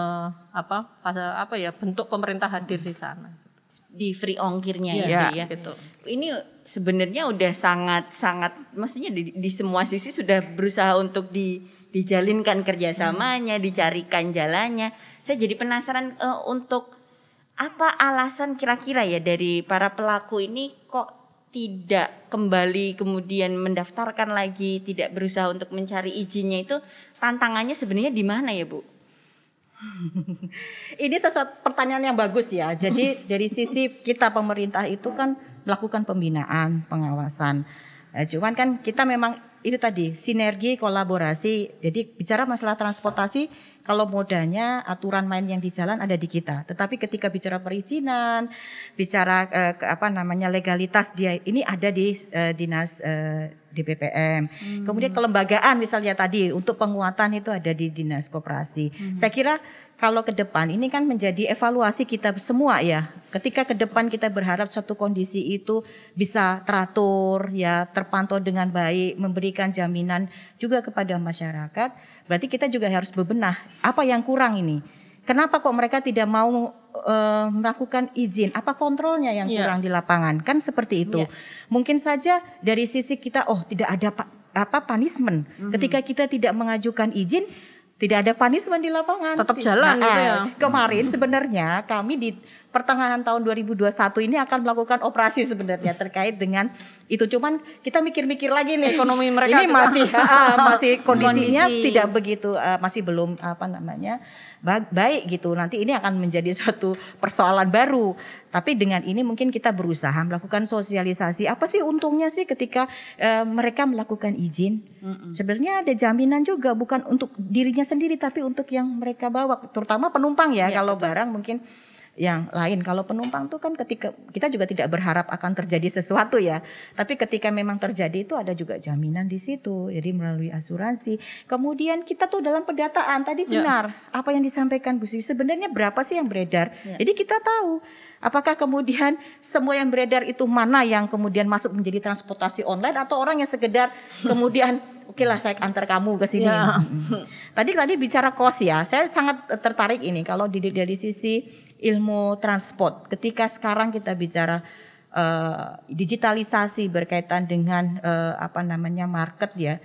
bentuk pemerintah hadir di sana. Di free ongkirnya ya. Gitu. Ini sebenarnya udah sangat maksudnya di semua sisi sudah berusaha untuk dijalinkan kerjasamanya, dicarikan jalannya. Saya jadi penasaran untuk apa alasan kira-kira ya dari para pelaku ini kok tidak kembali kemudian mendaftarkan lagi, tidak berusaha untuk mencari izinnya, itu tantangannya sebenarnya di mana ya Bu? Ini sesuatu pertanyaan yang bagus ya. Jadi dari sisi kita pemerintah itu kan melakukan pembinaan, pengawasan. Cuman kan kita memang itu tadi sinergi, kolaborasi. Jadi bicara masalah transportasi, kalau modanya aturan main yang di jalan ada di kita. Tetapi ketika bicara perizinan, bicara legalitas dia ini ada di dinas DPPM. Kemudian kelembagaan misalnya tadi untuk penguatan itu ada di dinas koperasi. Saya kira kalau ke depan ini kan menjadi evaluasi kita semua ya. Ketika ke depan kita berharap suatu kondisi itu bisa teratur ya, terpantau dengan baik, memberikan jaminan juga kepada masyarakat. Berarti kita juga harus bebenah apa yang kurang ini. Kenapa kok mereka tidak mau melakukan izin? Apa kontrolnya yang kurang di lapangan? Kan seperti itu. Mungkin saja dari sisi kita tidak ada punishment. Ketika kita tidak mengajukan izin, tidak ada punishment di lapangan. Tetap jalan gitu ya. Kemarin sebenarnya kami di pertengahan tahun 2021 ini akan melakukan operasi sebenarnya terkait dengan itu. Cuman kita mikir-mikir lagi nih. Ekonomi mereka ini masih kondisinya tidak begitu, masih belum baik gitu. Nanti ini akan menjadi suatu persoalan baru. Tapi dengan ini mungkin kita berusaha melakukan sosialisasi. Apa sih untungnya sih ketika mereka melakukan izin? Sebenarnya ada jaminan juga, bukan untuk dirinya sendiri tapi untuk yang mereka bawa, terutama penumpang ya. Kalau barang mungkin yang lain. Kalau penumpang tuh kan ketika kita juga tidak berharap akan terjadi sesuatu ya. Tapi ketika memang terjadi itu ada juga jaminan di situ. Jadi melalui asuransi. Kemudian kita tuh dalam pendataan tadi benar apa yang disampaikan Bu Sri. Sebenarnya berapa sih yang beredar? Jadi kita tahu apakah kemudian semua yang beredar itu mana yang kemudian masuk menjadi transportasi online atau orang yang sekedar kemudian oke lah saya antar kamu ke sini. Tadi bicara cost ya. Saya sangat tertarik ini kalau dari sisi ilmu transport. Ketika sekarang kita bicara digitalisasi berkaitan dengan market ya.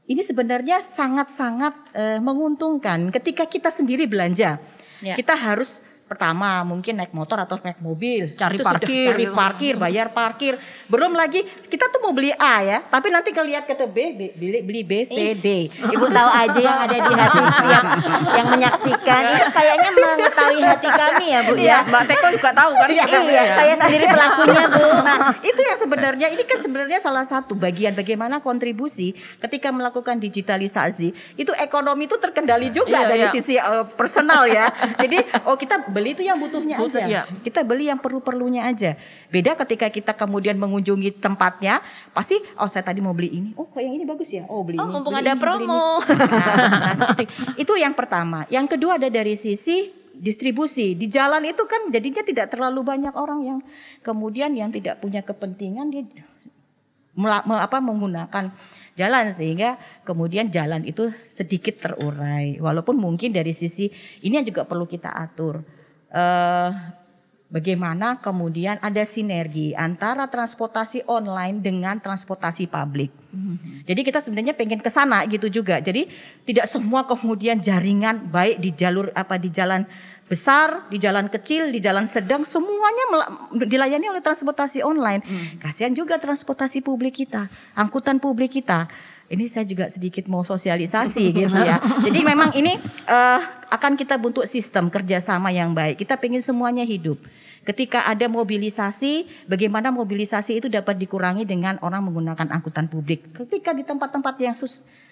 Ini sebenarnya sangat-sangat menguntungkan ketika kita sendiri belanja. Kita harus pertama mungkin naik motor atau naik mobil, cari parkir, bayar parkir. Belum lagi kita tuh mau beli A ya, tapi nanti kalau lihat kata B, beli B, C, D. Ibu tahu aja yang ada di hati setiap yang menyaksikan. Itu kayaknya mengetahui hati kami ya Bu ya. Mbak Teko juga tahu kan? Iya, saya sendiri pelakunya Bu. Nah, itu yang sebenarnya ini kan sebenarnya salah satu bagian bagaimana kontribusi ketika melakukan digitalisasi. Itu ekonomi itu terkendali juga dari sisi personal ya. Jadi kita beli itu yang butuhnya aja. Kita beli yang perlu-perlunya aja. Beda ketika kita kemudian mengunjungi tempatnya, pasti saya tadi mau beli ini. Oh, kok yang ini bagus ya? Oh, beli ini. Mumpung beli ada ini, promo. Nah, seperti itu yang pertama. Yang kedua ada dari sisi distribusi di jalan itu kan jadinya tidak terlalu banyak orang yang kemudian yang tidak punya kepentingan dia menggunakan jalan sehingga kemudian jalan itu sedikit terurai. Walaupun mungkin dari sisi ini yang juga perlu kita atur. Bagaimana kemudian ada sinergi antara transportasi online dengan transportasi publik. Jadi kita sebenarnya pengen ke sana gitu juga. Jadi tidak semua kemudian jaringan baik di jalur di jalan besar, di jalan kecil, di jalan sedang semuanya dilayani oleh transportasi online. Kasihan juga transportasi publik kita, angkutan publik kita. Ini saya juga sedikit mau sosialisasi gitu ya. Jadi memang ini akan kita bentuk sistem kerjasama yang baik. Kita pengen semuanya hidup. Ketika ada mobilisasi, bagaimana mobilisasi itu dapat dikurangi dengan orang menggunakan angkutan publik. Ketika di tempat-tempat yang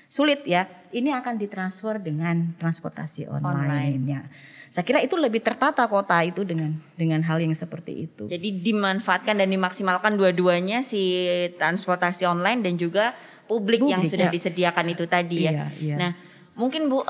sulit ya, ini akan ditransfer dengan transportasi online. Ya. Saya kira itu lebih tertata kota itu dengan hal yang seperti itu. Jadi dimanfaatkan dan dimaksimalkan dua-duanya si transportasi online dan juga publik yang sudah disediakan itu tadi ya. Iya. Nah, mungkin Bu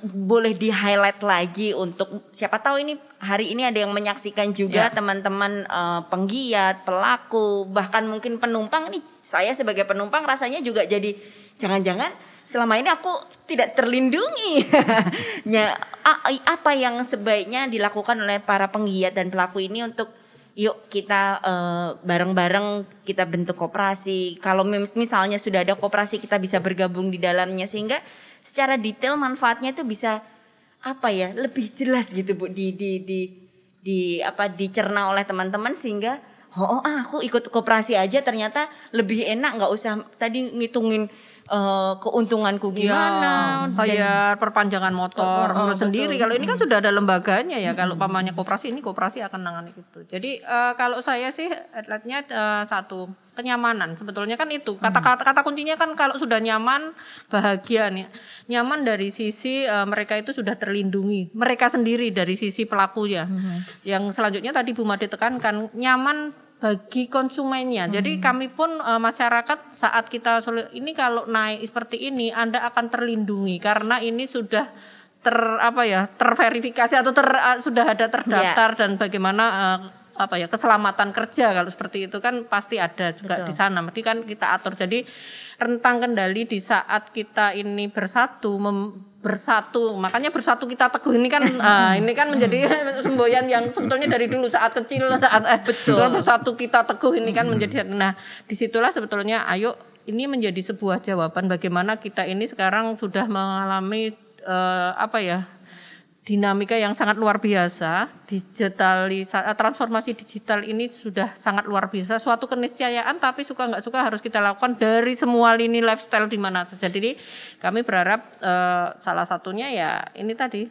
boleh di-highlight lagi untuk siapa tahu ini hari ini ada yang menyaksikan juga teman-teman penggiat, pelaku, bahkan mungkin penumpang nih. Saya sebagai penumpang rasanya juga jadi jangan-jangan selama ini aku tidak terlindungi. Apa yang sebaiknya dilakukan oleh para penggiat dan pelaku ini untuk yuk kita bareng-bareng kita bentuk koperasi. Kalau misalnya sudah ada koperasi kita bisa bergabung di dalamnya sehingga secara detail manfaatnya itu bisa lebih jelas gitu Bu dicerna oleh teman-teman sehingga aku ikut koperasi aja ternyata lebih enak nggak usah tadi ngitungin keuntunganku gimana bayar perpanjangan motor menurut sendiri. Kalau ini kan sudah ada lembaganya ya. Kalau pamannya koperasi akan nangani gitu. Jadi kalau saya sih atletnya satu kenyamanan. Sebetulnya kan itu kata kuncinya kan kalau sudah nyaman bahagia nih. Nyaman dari sisi mereka itu sudah terlindungi. Mereka sendiri dari sisi pelakunya. Yang selanjutnya tadi Bu Made tekankan nyaman bagi konsumennya. Jadi kami pun masyarakat saat kita ini kalau naik seperti ini Anda akan terlindungi karena ini sudah terverifikasi atau sudah ada terdaftar dan bagaimana keselamatan kerja kalau seperti itu kan pasti ada juga di sana. Berarti kan kita atur. Jadi rentang kendali di saat kita ini bersatu. Makanya bersatu kita teguh ini kan ini kan menjadi semboyan yang sebetulnya dari dulu saat kecil bersatu kita teguh ini kan menjadi disitulah sebetulnya ayo ini menjadi sebuah jawaban bagaimana kita ini sekarang sudah mengalami dinamika yang sangat luar biasa. Transformasi digital ini sudah sangat luar biasa, suatu keniscayaan tapi suka nggak suka harus kita lakukan dari semua lini lifestyle di mana saja. Jadi kami berharap salah satunya ya ini tadi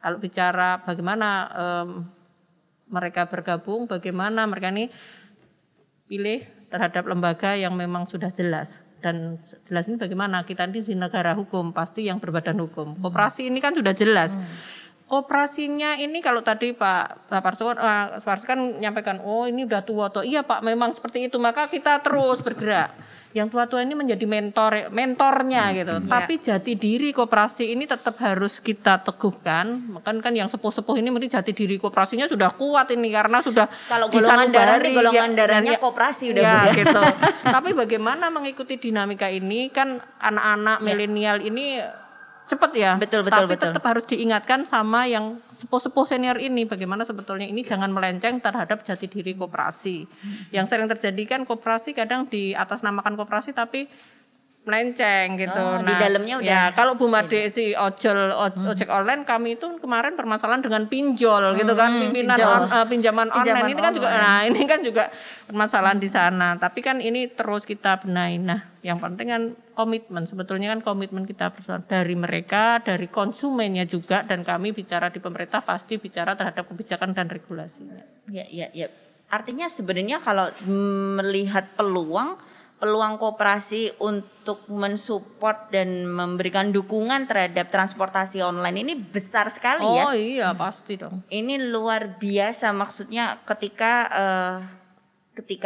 kalau bicara bagaimana mereka bergabung, bagaimana mereka ini pilih terhadap lembaga yang memang sudah jelas. Dan jelas ini bagaimana kita ini di negara hukum pasti yang berbadan hukum. Koperasi ini kan sudah jelas. Koperasinya ini kalau tadi Pak Parso kan menyampaikan ini udah tua toh. Iya Pak memang seperti itu maka kita terus bergerak. Yang tua-tua ini menjadi mentornya gitu. Tapi jati diri koperasi ini tetap harus kita teguhkan. Kan yang sepuh-sepuh ini mesti jati diri koperasinya sudah kuat ini karena sudah kalau golongan darahnya koperasi udah gitu. Tapi bagaimana mengikuti dinamika ini kan anak-anak milenial ini cepat ya. Betul. Tetap harus diingatkan sama yang sepuh-sepuh senior ini bagaimana sebetulnya ini jangan melenceng terhadap jati diri koperasi. Yang sering terjadi kan koperasi kadang di atas namakan koperasi tapi melenceng gitu. Di dalamnya udah. Ya, kalau Bu Made si ojek online kami itu kemarin permasalahan dengan pinjol gitu kan, pinjaman online ini kan juga ini kan juga permasalahan di sana. Tapi kan ini terus kita benahi. Nah, yang penting kan komitmen. Sebetulnya kan komitmen kita dari mereka, dari konsumennya juga dan kami bicara di pemerintah pasti bicara terhadap kebijakan dan regulasinya. Ya. Artinya sebenarnya kalau melihat peluang koperasi untuk mensupport dan memberikan dukungan terhadap transportasi online ini besar sekali ya. Oh iya pasti dong. Ini luar biasa maksudnya ketika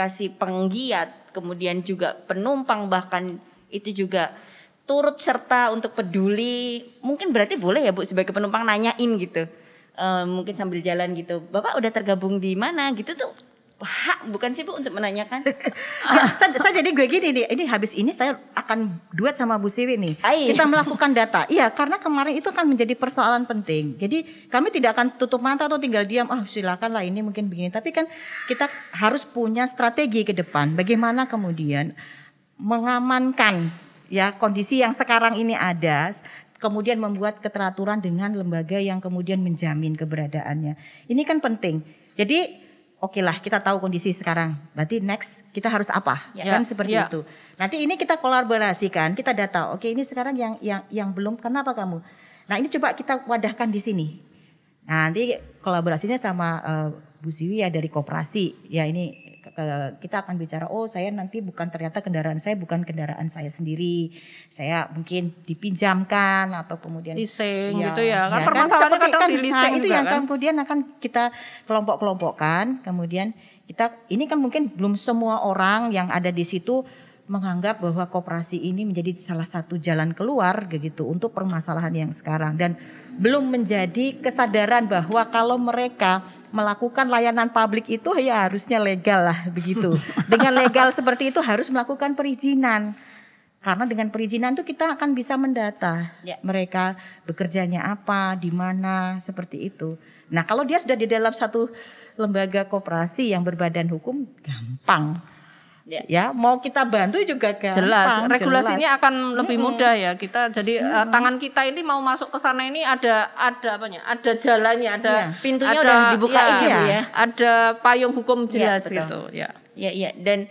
si penggiat kemudian juga penumpang bahkan itu juga turut serta untuk peduli. Mungkin berarti boleh ya Bu sebagai penumpang nanyain gitu. mungkin sambil jalan gitu, Bapak udah tergabung di mana gitu tuh hak bukan sih Bu untuk menanyakan? Ya, saya jadi gue gini nih, ini habis ini saya akan duet sama Bu Siwi nih. Hai. Kita melakukan data. Iya, karena kemarin itu akan menjadi persoalan penting. Jadi kami tidak akan tutup mata atau tinggal diam, silakan lah ini mungkin begini. Tapi kan kita harus punya strategi ke depan. Bagaimana kemudian mengamankan ya kondisi yang sekarang ini ada, kemudian membuat keteraturan dengan lembaga yang kemudian menjamin keberadaannya. Ini kan penting. Jadi oke lah, kita tahu kondisi sekarang. Berarti next kita harus apa? Ya. Kan seperti Ya. itu. Nanti ini kita kolaborasikan, kita data. Oke, ini sekarang yang belum. Kenapa kamu? Nah, ini coba kita wadahkan di sini. Nah, nanti kolaborasinya sama Bu Siwi ya dari koperasi. Ya ini kita akan bicara. Oh, saya nanti ternyata kendaraan saya bukan kendaraan saya sendiri. Saya mungkin dipinjamkan atau kemudian Leasing iya, gitu ya. Kan ya, permasalahannya seperti kadang di nah, leasing itu juga yang kan. kemudian akan kita kelompok-kelompokkan. Kemudian ini kan mungkin belum semua orang yang ada di situ menganggap bahwa koperasi ini menjadi salah satu jalan keluar gitu untuk permasalahan yang sekarang, dan belum menjadi kesadaran bahwa kalau mereka melakukan layanan publik itu ya harusnya legal lah begitu. Dengan legal seperti itu harus melakukan perizinan. Karena dengan perizinan itu kita akan bisa mendata Ya. mereka bekerjanya apa, di mana, seperti itu. Nah, kalau dia sudah di dalam satu lembaga koperasi yang berbadan hukum, gampang. Ya, mau kita bantu juga gampang. Jelas, regulasinya jelas. akan lebih mudah ya kita. Jadi tangan kita ini mau masuk ke sana ini ada apanya? Ada jalannya, ada Iya. Pintunya udah dibukain ya, Bu, ya. Ada payung hukum jelas betul. gitu ya. Iya, dan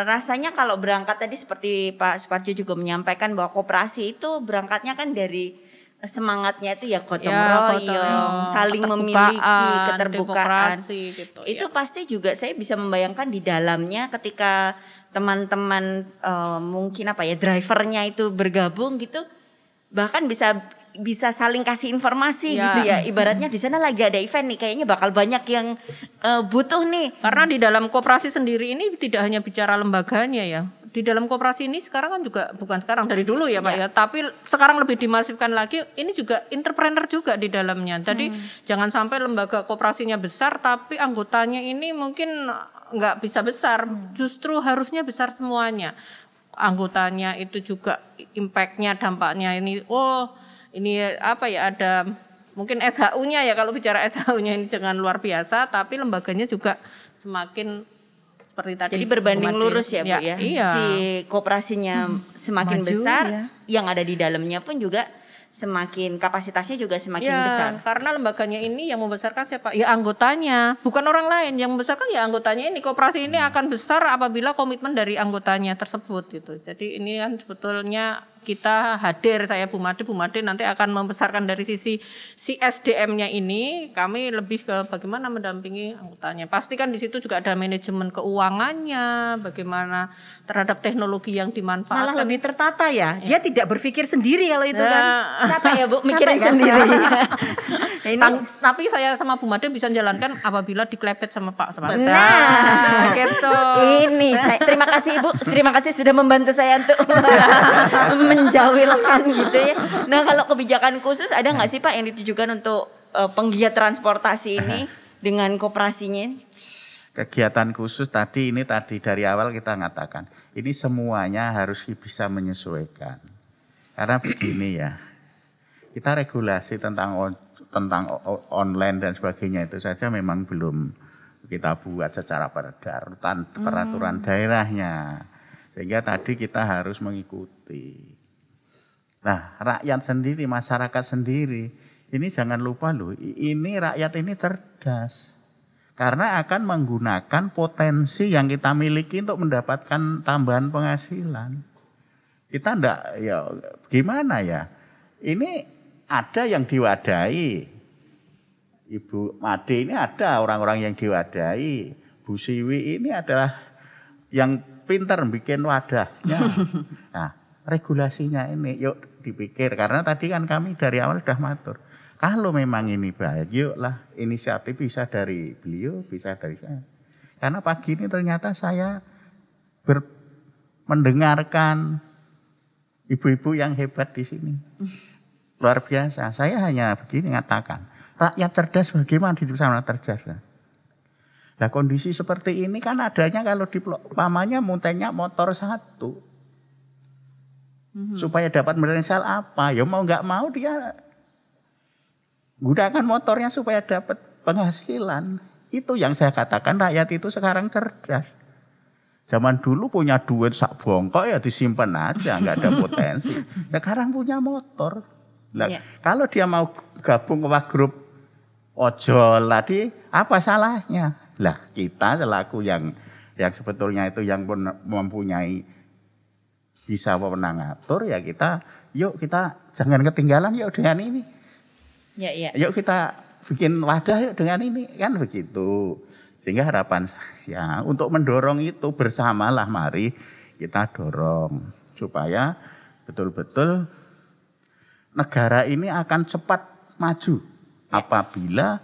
rasanya kalau berangkat tadi seperti Pak Suparjo juga menyampaikan bahwa koperasi itu berangkatnya kan dari semangatnya itu ya gotong royong, saling memiliki, keterbukaan. demokrasi gitu. Itu ya. pasti juga saya bisa membayangkan di dalamnya ketika teman-teman mungkin drivernya itu bergabung gitu, bahkan bisa saling kasih informasi Ya. gitu ya. Ibaratnya di sana lagi ada event nih, kayaknya bakal banyak yang butuh nih. Karena di dalam koperasi sendiri ini tidak hanya bicara lembaganya ya. Di dalam koperasi ini sekarang kan juga bukan sekarang, dari dulu ya Pak ya. Tapi sekarang lebih dimasifkan lagi, ini juga entrepreneur juga di dalamnya. Jadi jangan sampai lembaga koperasinya besar tapi anggotanya ini mungkin nggak bisa besar. Justru harusnya besar semuanya. Anggotanya itu juga impact-nya, dampaknya ini ini ada mungkin SHU-nya ya, kalau bicara SHU-nya ini jangan luar biasa, tapi lembaganya juga semakin seperti tadi. Jadi berbanding Bu Made. lurus ya Bu ya. Iya. Si koperasinya semakin Maju, besar, ya. yang ada di dalamnya pun juga semakin kapasitasnya juga semakin Ya, besar. karena lembaganya ini yang membesarkan siapa? Ya anggotanya, bukan orang lain. Yang membesarkan ya anggotanya ini. Koperasi ini akan besar apabila komitmen dari anggotanya tersebut gitu. Jadi ini kan sebetulnya kita hadir, saya Bu Made nanti akan membesarkan dari sisi si SDM-nya ini, kami lebih ke bagaimana mendampingi anggotanya. Pasti kan di situ juga ada manajemen keuangannya, bagaimana terhadap teknologi yang dimanfaatkan. Malah lebih tertata ya. Dia tidak berpikir sendiri kalau itu kan. Capek ya Bu mikirin Capek kan? sendiri. Ini Tapi saya sama Bu Made bisa jalankan apabila diklepet sama Pak Suparjo. Nah, gitu. Ini terima kasih Ibu, terima kasih sudah membantu saya untuk menjawilkan gitu ya. Nah, kalau kebijakan khusus ada nggak sih Pak yang ditujukan untuk penggiat transportasi ini dengan koperasinya? Kegiatan khusus tadi dari awal kita mengatakan ini semuanya harus bisa menyesuaikan. Karena begini ya, kita regulasi tentang online dan sebagainya itu saja memang belum kita buat secara peraturan daerahnya. Sehingga tadi kita harus mengikuti. Nah, rakyat sendiri, masyarakat sendiri, ini jangan lupa loh, ini rakyat ini cerdas. Karena akan menggunakan potensi yang kita miliki untuk mendapatkan tambahan penghasilan. Kita enggak, ya gimana ya, ini ada yang diwadahi. Ibu Made ini ada orang-orang yang diwadahi. Bu Siwi ini adalah yang pintar bikin wadahnya. Nah, regulasinya ini yuk dipikir. Karena tadi kan kami dari awal sudah matur. Kalau memang ini baik, yuklah inisiatif bisa dari beliau, bisa dari saya. Karena pagi ini ternyata saya mendengarkan ibu-ibu yang hebat di sini. Luar biasa. Saya hanya begini mengatakan, rakyat cerdas bagaimana di sana cerdas. Nah kondisi seperti ini kan adanya kalau di pamannya muntahnya motor satu. Supaya dapat merensal apa? Ya mau nggak mau dia gunakan motornya supaya dapat penghasilan. Itu yang saya katakan rakyat itu sekarang cerdas. Zaman dulu punya duit sak bongkok ya disimpan aja, nggak ada potensi. Sekarang punya motor. Nah, kalau dia mau gabung ke grup ojol tadi, apa salahnya? Lah kita selaku yang sebetulnya itu yang mempunyai bisa wewenang ngatur ya kita, yuk kita jangan ketinggalan yuk dengan ini. Yuk kita bikin wadah yuk dengan ini, kan begitu. Sehingga harapan saya untuk mendorong itu bersamalah mari kita dorong supaya betul-betul negara ini akan cepat maju apabila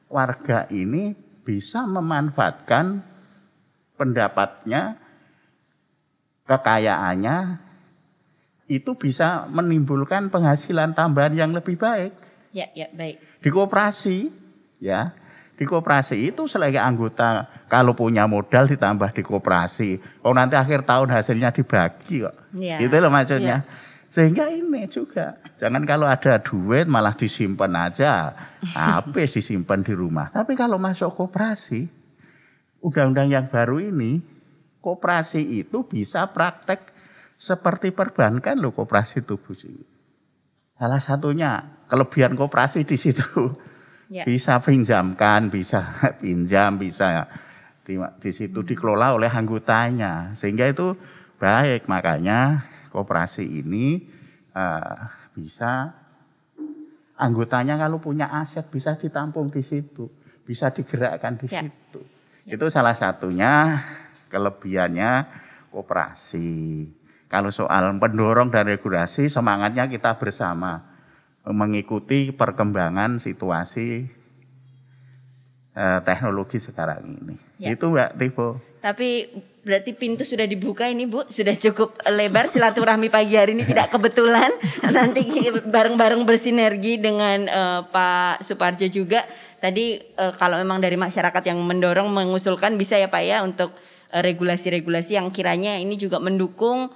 warga ini bisa memanfaatkan pendapatnya, kekayaannya itu bisa menimbulkan penghasilan tambahan yang lebih baik. Baik. Di koperasi ya. Di koperasi itu selagi anggota kalau punya modal ditambah di koperasi. Oh nanti akhir tahun hasilnya dibagi kok. Gitu loh maksudnya. Sehingga ini juga. Jangan kalau ada duit malah disimpan aja. Habis disimpan di rumah. Tapi kalau masuk koperasi, undang-undang yang baru ini, koperasi itu bisa praktek seperti perbankan loh koperasi itu Bu. Salah satunya kelebihan koperasi di situ. Bisa pinjamkan, bisa pinjam, bisa di situ dikelola oleh anggotanya. Sehingga itu baik, makanya koperasi ini bisa anggotanya kalau punya aset bisa ditampung di situ, bisa digerakkan di situ. Itu salah satunya kelebihannya koperasi. Kalau soal pendorong dan regulasi semangatnya kita bersama. Mengikuti perkembangan situasi teknologi sekarang ini. Itu Mbak Tivo. Tapi berarti pintu sudah dibuka ini Bu, sudah cukup lebar silaturahmi pagi hari ini tidak kebetulan. Nanti bareng-bareng bersinergi dengan Pak Suparjo juga. Tadi kalau memang dari masyarakat yang mendorong mengusulkan bisa ya Pak ya untuk regulasi-regulasi yang kiranya ini juga mendukung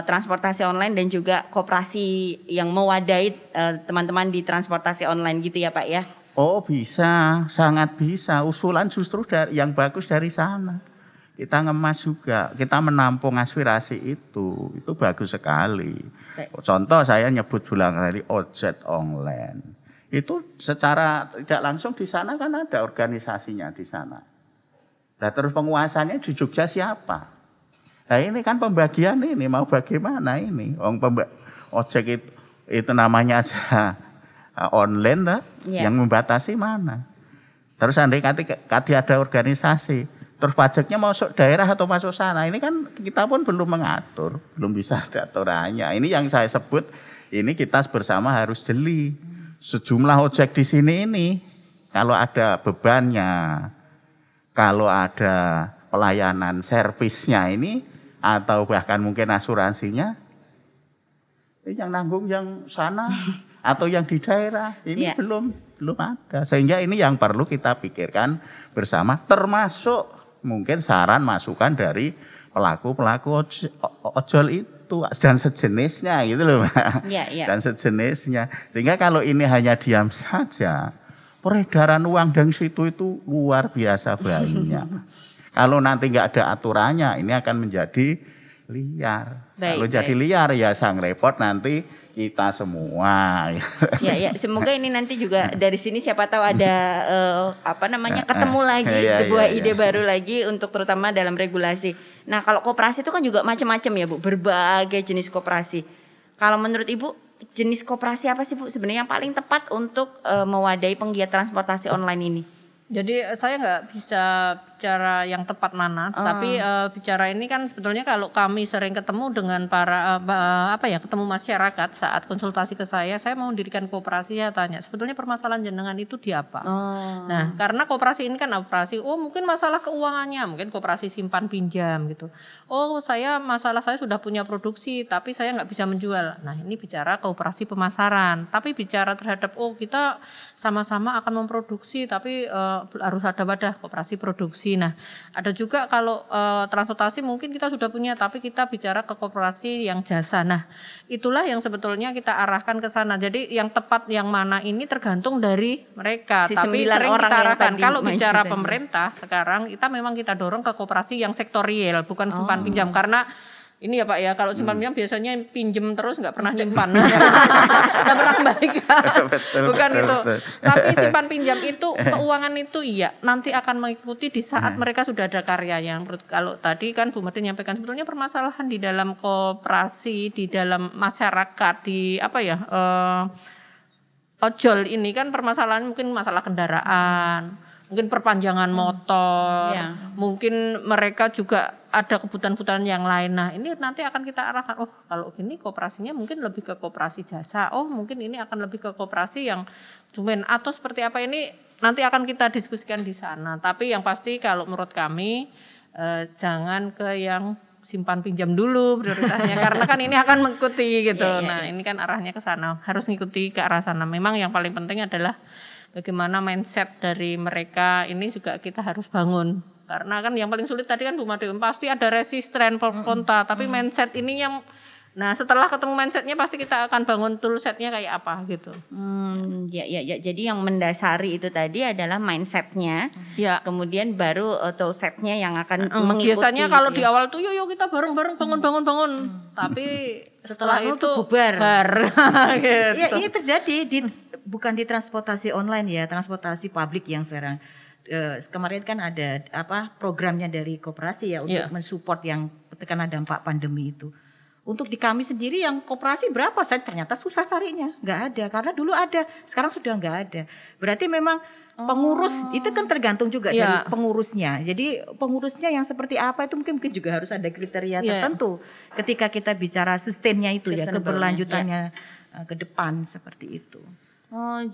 transportasi online dan juga koperasi yang mewadahi teman-teman di transportasi online gitu ya Pak ya? Oh bisa, sangat bisa. Usulan justru yang bagus dari sana. Kita ngemas juga, kita menampung aspirasi itu bagus sekali. Baik. Contoh saya nyebut bulan hari ojek online. Itu secara tidak langsung di sana kan ada organisasinya di sana. Nah terus penguasanya di Jogja siapa? Nah ini kan pembagian ini mau bagaimana ini? Ojek itu namanya aja online yang membatasi mana? Terus andai kata ada organisasi, terus pajaknya masuk daerah atau masuk sana, ini kan kita pun belum mengatur, belum bisa ada aturannya. Ini yang saya sebut, ini kita bersama harus jeli. Sejumlah ojek di sini ini, kalau ada bebannya, kalau ada pelayanan servisnya ini, atau bahkan mungkin asuransinya, yang nanggung yang sana atau yang di daerah ini belum ada. Sehingga ini yang perlu kita pikirkan bersama, termasuk mungkin saran masukan dari pelaku-pelaku ojol itu dan sejenisnya gitu loh Mbak. Dan sejenisnya. Sehingga kalau ini hanya diam saja, peredaran uang dari situ itu luar biasa banyak. Kalau nanti nggak ada aturannya, ini akan menjadi liar. Kalau jadi liar ya sang repot nanti kita semua. Semoga ini nanti juga dari sini siapa tahu ada ketemu lagi sebuah ide baru lagi untuk terutama dalam regulasi. Nah kalau koperasi itu kan juga macam-macam ya Bu, berbagai jenis koperasi. Kalau menurut Ibu jenis koperasi apa sih Bu sebenarnya yang paling tepat untuk mewadahi penggiat transportasi online ini? Jadi saya nggak bisa bicara yang tepat mana, tapi bicara ini kan sebetulnya kalau kami sering ketemu dengan para ketemu masyarakat saat konsultasi ke saya mau mendirikan koperasi, ya tanya sebetulnya permasalahan jenengan itu di apa. Nah, karena koperasi ini kan operasi, mungkin masalah keuangannya, mungkin koperasi simpan pinjam gitu. Masalah saya sudah punya produksi tapi saya nggak bisa menjual. Nah, ini bicara koperasi pemasaran, tapi bicara terhadap kita sama-sama akan memproduksi tapi harus ada wadah koperasi produksi. Nah, ada juga kalau transportasi mungkin kita sudah punya tapi kita bicara ke koperasi yang jasa. Nah, itulah yang sebetulnya kita arahkan ke sana. Jadi yang tepat yang mana ini tergantung dari mereka. Tapi sering kita arahkan. Kalau bicara pemerintah sekarang kita dorong ke koperasi yang sektorial, bukan simpan pinjam, karena ini ya Pak ya, kalau simpan pinjam biasanya pinjem terus nggak pernah nyimpan, nggak pernah kembalikan, bukan itu. Tapi simpan pinjam itu keuangan itu nanti akan mengikuti di saat mereka sudah ada karyanya. Kalau tadi kan Bu Made nyampaikan sebetulnya permasalahan di dalam koperasi, di dalam masyarakat, di ojol ini kan permasalahan mungkin masalah kendaraan, mungkin perpanjangan motor, mungkin mereka juga ada kebutuhan-kebutuhan yang lain. Nah, ini nanti akan kita arahkan, kalau gini koperasinya mungkin lebih ke koperasi jasa, mungkin ini akan lebih ke koperasi yang cuman atau seperti apa, ini nanti akan kita diskusikan di sana. Tapi yang pasti kalau menurut kami jangan ke yang simpan pinjam dulu prioritasnya karena kan ini akan mengikuti gitu. Nah, ini kan arahnya ke sana, harus ngikuti ke arah sana. Memang yang paling penting adalah bagaimana mindset dari mereka ini juga kita harus bangun. Karena kan yang paling sulit tadi kan Bu Made, pasti ada resisten konta, tapi mindset ini yang setelah ketemu mindsetnya pasti kita akan bangun toolsetnya kayak apa gitu. Jadi yang mendasari itu tadi adalah mindsetnya, kemudian baru toolsetnya yang akan mengikuti. Biasanya kalau di awal tuh yuk kita bareng-bareng bangun, tapi setelah itu bubar. Gitu. Ya, ini terjadi bukan di transportasi online ya, transportasi publik yang sekarang. Kemarin kan ada programnya dari koperasi ya untuk mensupport yang terkena dampak pandemi itu. Untuk di kami sendiri yang koperasi berapa saya ternyata susah carinya, nggak ada, karena dulu ada, sekarang sudah nggak ada. Berarti memang pengurus itu kan tergantung juga dari pengurusnya. Jadi pengurusnya yang seperti apa itu mungkin juga harus ada kriteria tertentu. Ketika kita bicara sustainnya itu ya, keberlanjutannya ke depan seperti itu.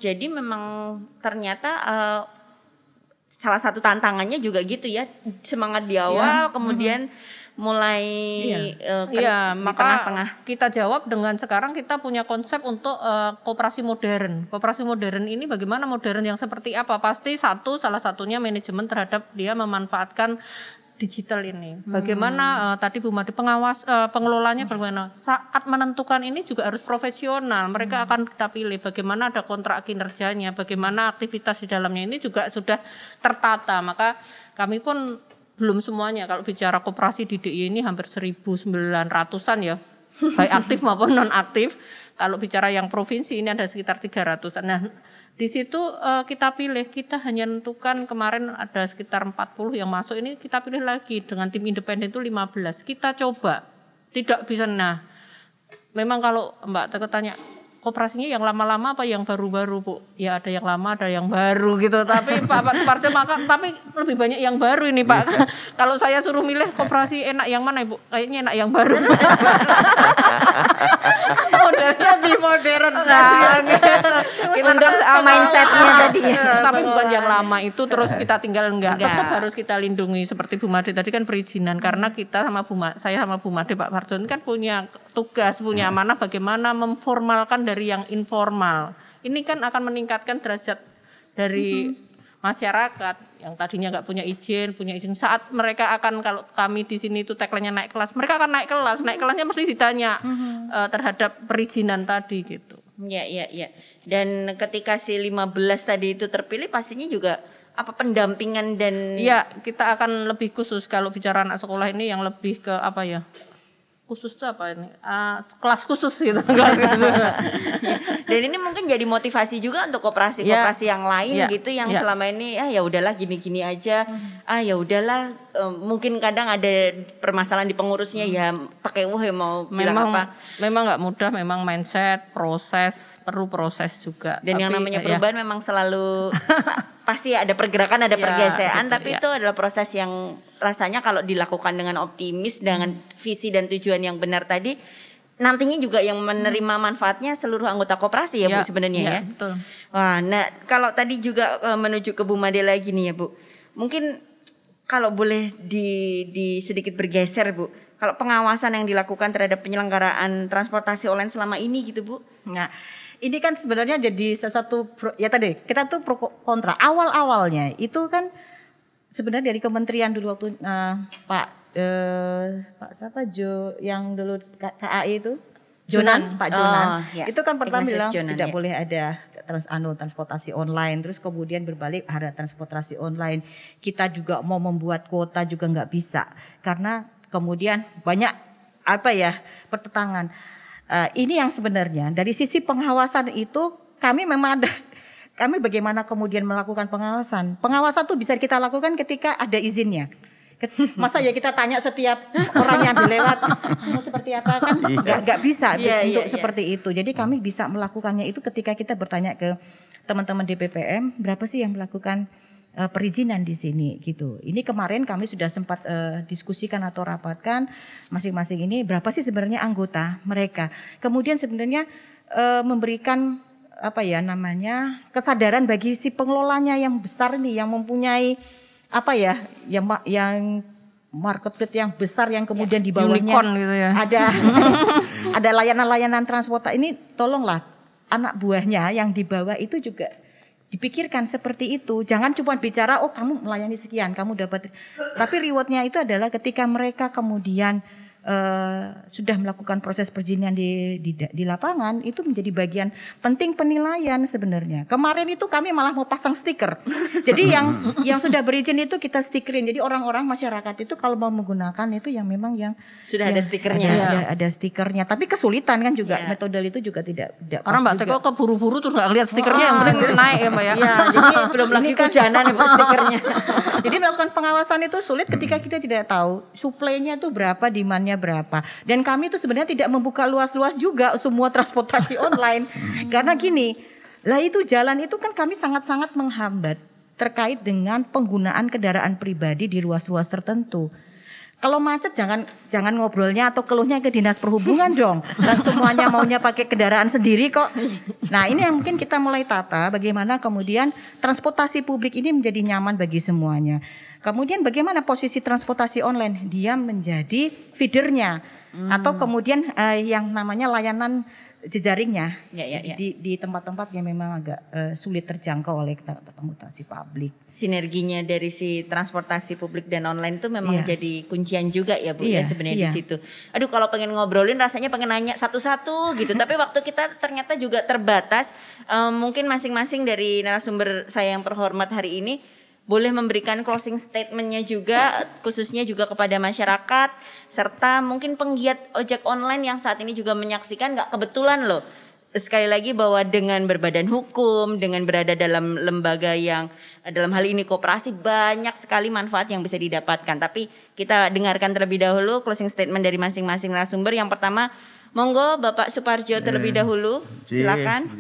Jadi memang ternyata salah satu tantangannya juga gitu ya, semangat di awal, kemudian mulai maka tengah-tengah. Kita jawab dengan sekarang kita punya konsep untuk koperasi modern. Koperasi modern ini bagaimana modern yang seperti apa? Pasti salah satunya manajemen terhadap dia memanfaatkan digital ini. Bagaimana tadi Bu Made pengelolanya bagaimana? Saat menentukan ini juga harus profesional. Mereka akan kita pilih bagaimana ada kontrak kinerjanya, bagaimana aktivitas di dalamnya ini juga sudah tertata. Maka kami pun belum semuanya. Kalau bicara koperasi di DIY ini hampir 1.900-an ya, baik aktif maupun non aktif. Kalau bicara yang provinsi ini ada sekitar 300-an. Nah, di situ kita pilih, kita hanya menentukan kemarin ada sekitar 40 yang masuk, ini kita pilih lagi dengan tim independen itu 15. Kita coba, tidak bisa. Nah, memang kalau Mbak Teko tanya, koperasinya yang lama-lama apa yang baru-baru Bu? Ya ada yang lama, ada yang baru gitu. Tapi Pak Suparjo tapi lebih banyak yang baru ini Pak. Kalau saya suruh milih koperasi enak yang mana Ibu? Kayaknya enak yang baru. Modelnya lebih modern. Kita mindsetnya tadi. Tapi bukan yang lama itu terus kita tinggal enggak. Tetap harus kita lindungi seperti Bu Made tadi kan perizinan, karena kita saya sama Bu Made Pak Farjon kan punya tugas, punya amanah bagaimana memformalkan dari yang informal. Ini kan akan meningkatkan derajat dari masyarakat yang tadinya nggak punya izin saat mereka akan, kalau kami di sini itu tagline-nya naik kelas, mereka akan naik kelasnya mesti ditanya terhadap perizinan tadi gitu. Ya. Dan ketika si 15 tadi itu terpilih pastinya juga pendampingan dan kita akan lebih khusus kalau bicara anak sekolah ini yang lebih ke khusus itu apa ini? Kelas khusus gitu. Dan ini mungkin jadi motivasi juga untuk koperasi yang lain gitu yang selama ini ya udahlah gini-gini aja. Ya udahlah mungkin kadang ada permasalahan di pengurusnya ya pakai mau bilang apa. Memang enggak mudah, memang mindset, perlu proses juga. Dan yang namanya perubahan memang selalu pasti ada pergerakan, ada Ya, pergeseran, betul, tapi ya. itu adalah proses yang rasanya kalau dilakukan dengan optimis, dengan visi dan tujuan yang benar tadi, nantinya juga yang menerima manfaatnya seluruh anggota koperasi ya, Bu, sebenarnya ya. Betul. Wah, nah kalau tadi juga menuju ke Bu Made lagi nih ya, Bu. Mungkin kalau boleh di sedikit bergeser, Bu. Kalau pengawasan yang dilakukan terhadap penyelenggaraan transportasi online selama ini gitu, Bu. Nah, ini kan sebenarnya jadi sesuatu ya tadi kita tuh pro kontra. Awal-awalnya itu kan sebenarnya dari kementerian dulu waktu Pak siapa yang dulu KAI itu Jonan, Pak Jonan. Oh, ya. Itu kan pertama Ignatius bilang Jonan, tidak ya. boleh ada transportasi online, terus kemudian berbalik ada transportasi online. Kita juga mau membuat kuota juga nggak bisa karena kemudian banyak pertentangan. Ini yang sebenarnya dari sisi pengawasan itu kami memang ada. Kami bagaimana kemudian melakukan pengawasan? Pengawasan tuh bisa kita lakukan ketika ada izinnya. Masa ya kita tanya setiap orang yang dilewat mau seperti apa kan? Nggak bisa untuk seperti itu. Jadi kami bisa melakukannya itu ketika kita bertanya ke teman-teman di PPM berapa sih yang melakukan perizinan di sini gitu. Ini kemarin kami sudah sempat diskusikan atau rapatkan masing-masing ini berapa sih sebenarnya anggota mereka. Kemudian sebenarnya memberikan kesadaran bagi si pengelolanya yang besar nih yang mempunyai yang marketplace yang besar yang kemudian di bawahnya Unicorn gitu ya. ada layanan-layanan transportasi ini tolonglah anak buahnya yang di bawah itu juga dipikirkan seperti itu. Jangan cuma bicara kamu melayani sekian, kamu dapat. Tapi rewardnya itu adalah ketika mereka kemudian sudah melakukan proses perizinan di lapangan, itu menjadi bagian penting penilaian sebenarnya. Kemarin itu kami malah mau pasang stiker. Jadi yang sudah berizin itu kita stikerin. Jadi orang-orang masyarakat itu kalau mau menggunakan itu yang memang yang sudah ada stikernya. Ada stikernya. Tapi kesulitan kan juga metode itu juga tidak Karena Mbak Teko keburu-buru terus nggak lihat stikernya, yang penting naik ya Mbak ya. Jadi belum lagi hujanan ya stikernya. Jadi melakukan pengawasan itu sulit ketika kita tidak tahu suplainya itu berapa, demandnya berapa. Dan kami itu sebenarnya tidak membuka luas-luas juga semua transportasi online. Karena gini, lah itu jalan itu kan kami sangat-sangat menghambat terkait dengan penggunaan kendaraan pribadi di ruas-ruas tertentu. Kalau macet jangan ngobrolnya atau keluhnya ke dinas perhubungan dong. Dan semuanya maunya pakai kendaraan sendiri kok. Nah ini yang mungkin kita mulai tata bagaimana kemudian transportasi publik ini menjadi nyaman bagi semuanya. Kemudian bagaimana posisi transportasi online? Dia menjadi feedernya atau kemudian yang namanya layanan jejaringnya di tempat-tempat yang memang agak sulit terjangkau oleh transportasi publik. Sinerginya dari si transportasi publik dan online itu memang jadi kuncian juga ya Bu ya sebenarnya di situ. Aduh kalau pengen ngobrolin rasanya pengen nanya satu-satu gitu, tapi waktu kita ternyata juga terbatas. Mungkin masing-masing dari narasumber saya yang terhormat hari ini boleh memberikan closing statement-nya juga, khususnya juga kepada masyarakat, serta mungkin penggiat ojek online yang saat ini juga menyaksikan, nggak kebetulan loh. Sekali lagi bahwa dengan berbadan hukum, dengan berada dalam lembaga yang dalam hal ini koperasi, banyak sekali manfaat yang bisa didapatkan. Tapi kita dengarkan terlebih dahulu closing statement dari masing-masing narasumber. Yang pertama, monggo Bapak Suparjo terlebih dahulu, silakan.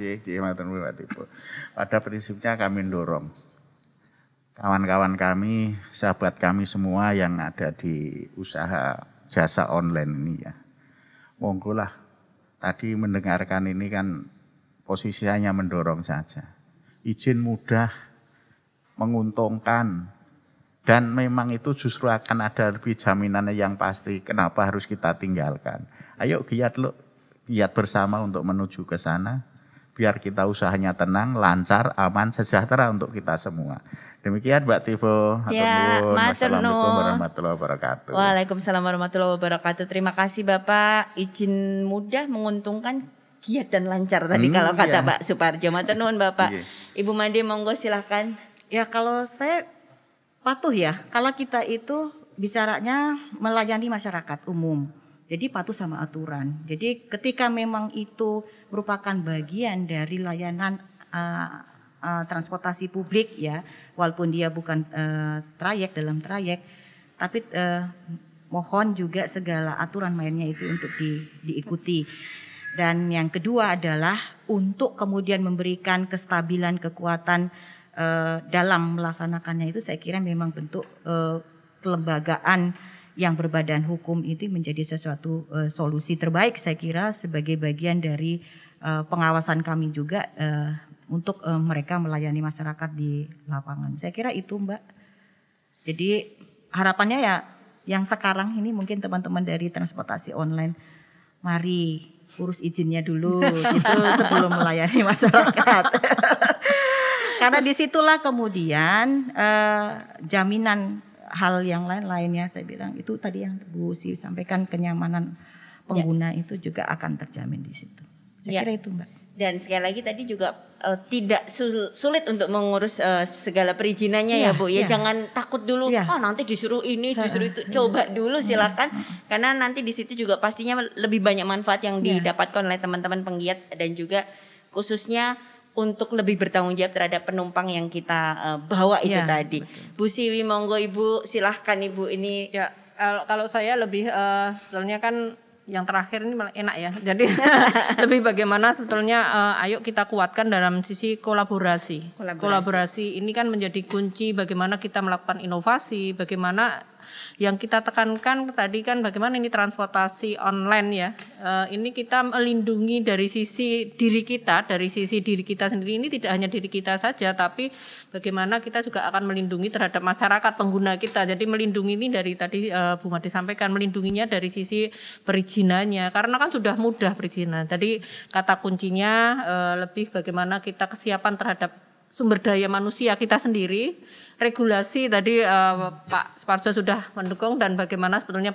Pada prinsipnya kami dorong kawan-kawan kami, sahabat kami semua yang ada di usaha jasa online ini ya. Monggo lah, tadi mendengarkan ini kan posisinya mendorong saja. Izin mudah, menguntungkan, dan memang itu justru akan ada lebih jaminannya yang pasti. Kenapa harus kita tinggalkan? Ayo giat bersama untuk menuju ke sana. Biar kita usahanya tenang, lancar, aman, sejahtera untuk kita semua. Demikian Mbak Tivo. Wassalamualaikum warahmatullahi wabarakatuh. Waalaikumsalam warahmatullahi wabarakatuh. Terima kasih Bapak. Izin mudah, menguntungkan, giat dan lancar tadi kalau kata Pak Suparjo. Matur nuwun Bapak. Ibu Made monggo silahkan. Ya kalau saya patuh ya. Kalau kita itu bicaranya melayani masyarakat umum. Jadi patuh sama aturan. Jadi ketika memang itu merupakan bagian dari layanan transportasi publik ya, walaupun dia bukan dalam trayek, tapi mohon juga segala aturan mainnya itu untuk diikuti. Dan yang kedua adalah untuk kemudian memberikan kestabilan, kekuatan dalam melaksanakannya itu saya kira memang bentuk kelembagaan yang berbadan hukum itu menjadi sesuatu solusi terbaik saya kira sebagai bagian dari pengawasan kami juga untuk mereka melayani masyarakat di lapangan. Saya kira itu Mbak. Jadi harapannya ya yang sekarang ini mungkin teman-teman dari transportasi online mari urus izinnya dulu gitu sebelum melayani masyarakat. Karena disitulah kemudian jaminan hal yang lainnya saya bilang itu tadi yang Bu Si sampaikan kenyamanan pengguna itu juga akan terjamin di situ. Saya kira itu Mbak. Dan sekali lagi tadi juga tidak sulit untuk mengurus segala perizinannya ya Bu ya. Jangan takut dulu nanti disuruh ini disuruh itu, coba dulu silakan karena nanti di situ juga pastinya lebih banyak manfaat yang didapatkan oleh teman-teman penggiat dan juga khususnya untuk lebih bertanggung jawab terhadap penumpang yang kita bawa itu tadi. Betul. Bu Siwi monggo Ibu silahkan Ibu ini. Ya kalau saya lebih sebetulnya kan yang terakhir ini malah enak ya. Jadi lebih bagaimana sebetulnya ayo kita kuatkan dalam sisi kolaborasi. Kolaborasi ini kan menjadi kunci bagaimana kita melakukan inovasi, bagaimana yang kita tekankan tadi kan bagaimana ini transportasi online ya. Ini kita melindungi dari sisi diri kita sendiri ini tidak hanya diri kita saja tapi bagaimana kita juga akan melindungi terhadap masyarakat pengguna kita. Jadi melindungi ini dari tadi Bu Made sampaikan melindunginya dari sisi perizinannya karena kan sudah mudah perizinan. Jadi kata kuncinya lebih bagaimana kita kesiapan terhadap sumber daya manusia kita sendiri. Regulasi tadi Pak Suparjo sudah mendukung dan bagaimana sebetulnya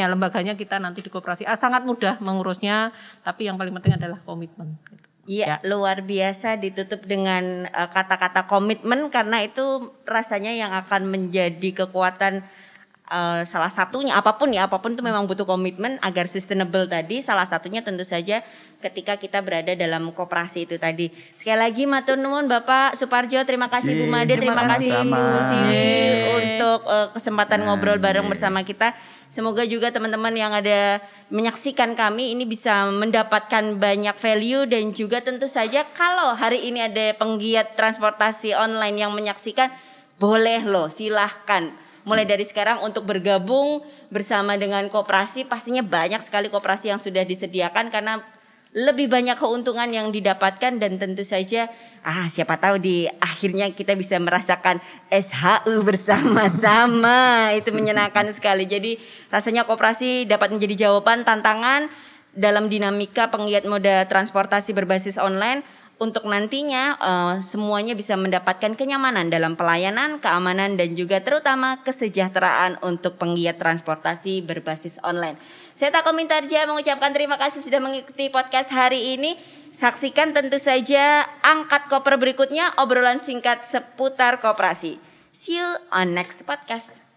lembaganya kita nanti di koperasi sangat mudah mengurusnya tapi yang paling penting adalah komitmen. Iya luar biasa ditutup dengan kata-kata komitmen karena itu rasanya yang akan menjadi kekuatan salah satunya apapun itu memang butuh komitmen agar sustainable tadi salah satunya tentu saja ketika kita berada dalam koperasi itu tadi. Sekali lagi matur nuwun Bapak Suparjo, terima kasih Bu Made, terima kasih Bu Siwi untuk kesempatan ngobrol bareng bersama kita. Semoga juga teman-teman yang ada menyaksikan kami ini bisa mendapatkan banyak value dan juga tentu saja kalau hari ini ada penggiat transportasi online yang menyaksikan boleh loh silahkan. Mulai dari sekarang untuk bergabung bersama dengan koperasi pastinya banyak sekali koperasi yang sudah disediakan karena lebih banyak keuntungan yang didapatkan dan tentu saja siapa tahu di akhirnya kita bisa merasakan SHU bersama-sama itu menyenangkan sekali. Jadi rasanya koperasi dapat menjadi jawaban tantangan dalam dinamika penggiat moda transportasi berbasis online. Untuk nantinya semuanya bisa mendapatkan kenyamanan dalam pelayanan, keamanan dan juga terutama kesejahteraan untuk penggiat transportasi berbasis online. Saya Tako Mintarja mengucapkan terima kasih sudah mengikuti podcast hari ini. Saksikan tentu saja angkat koper berikutnya obrolan singkat seputar koperasi. See you on next podcast.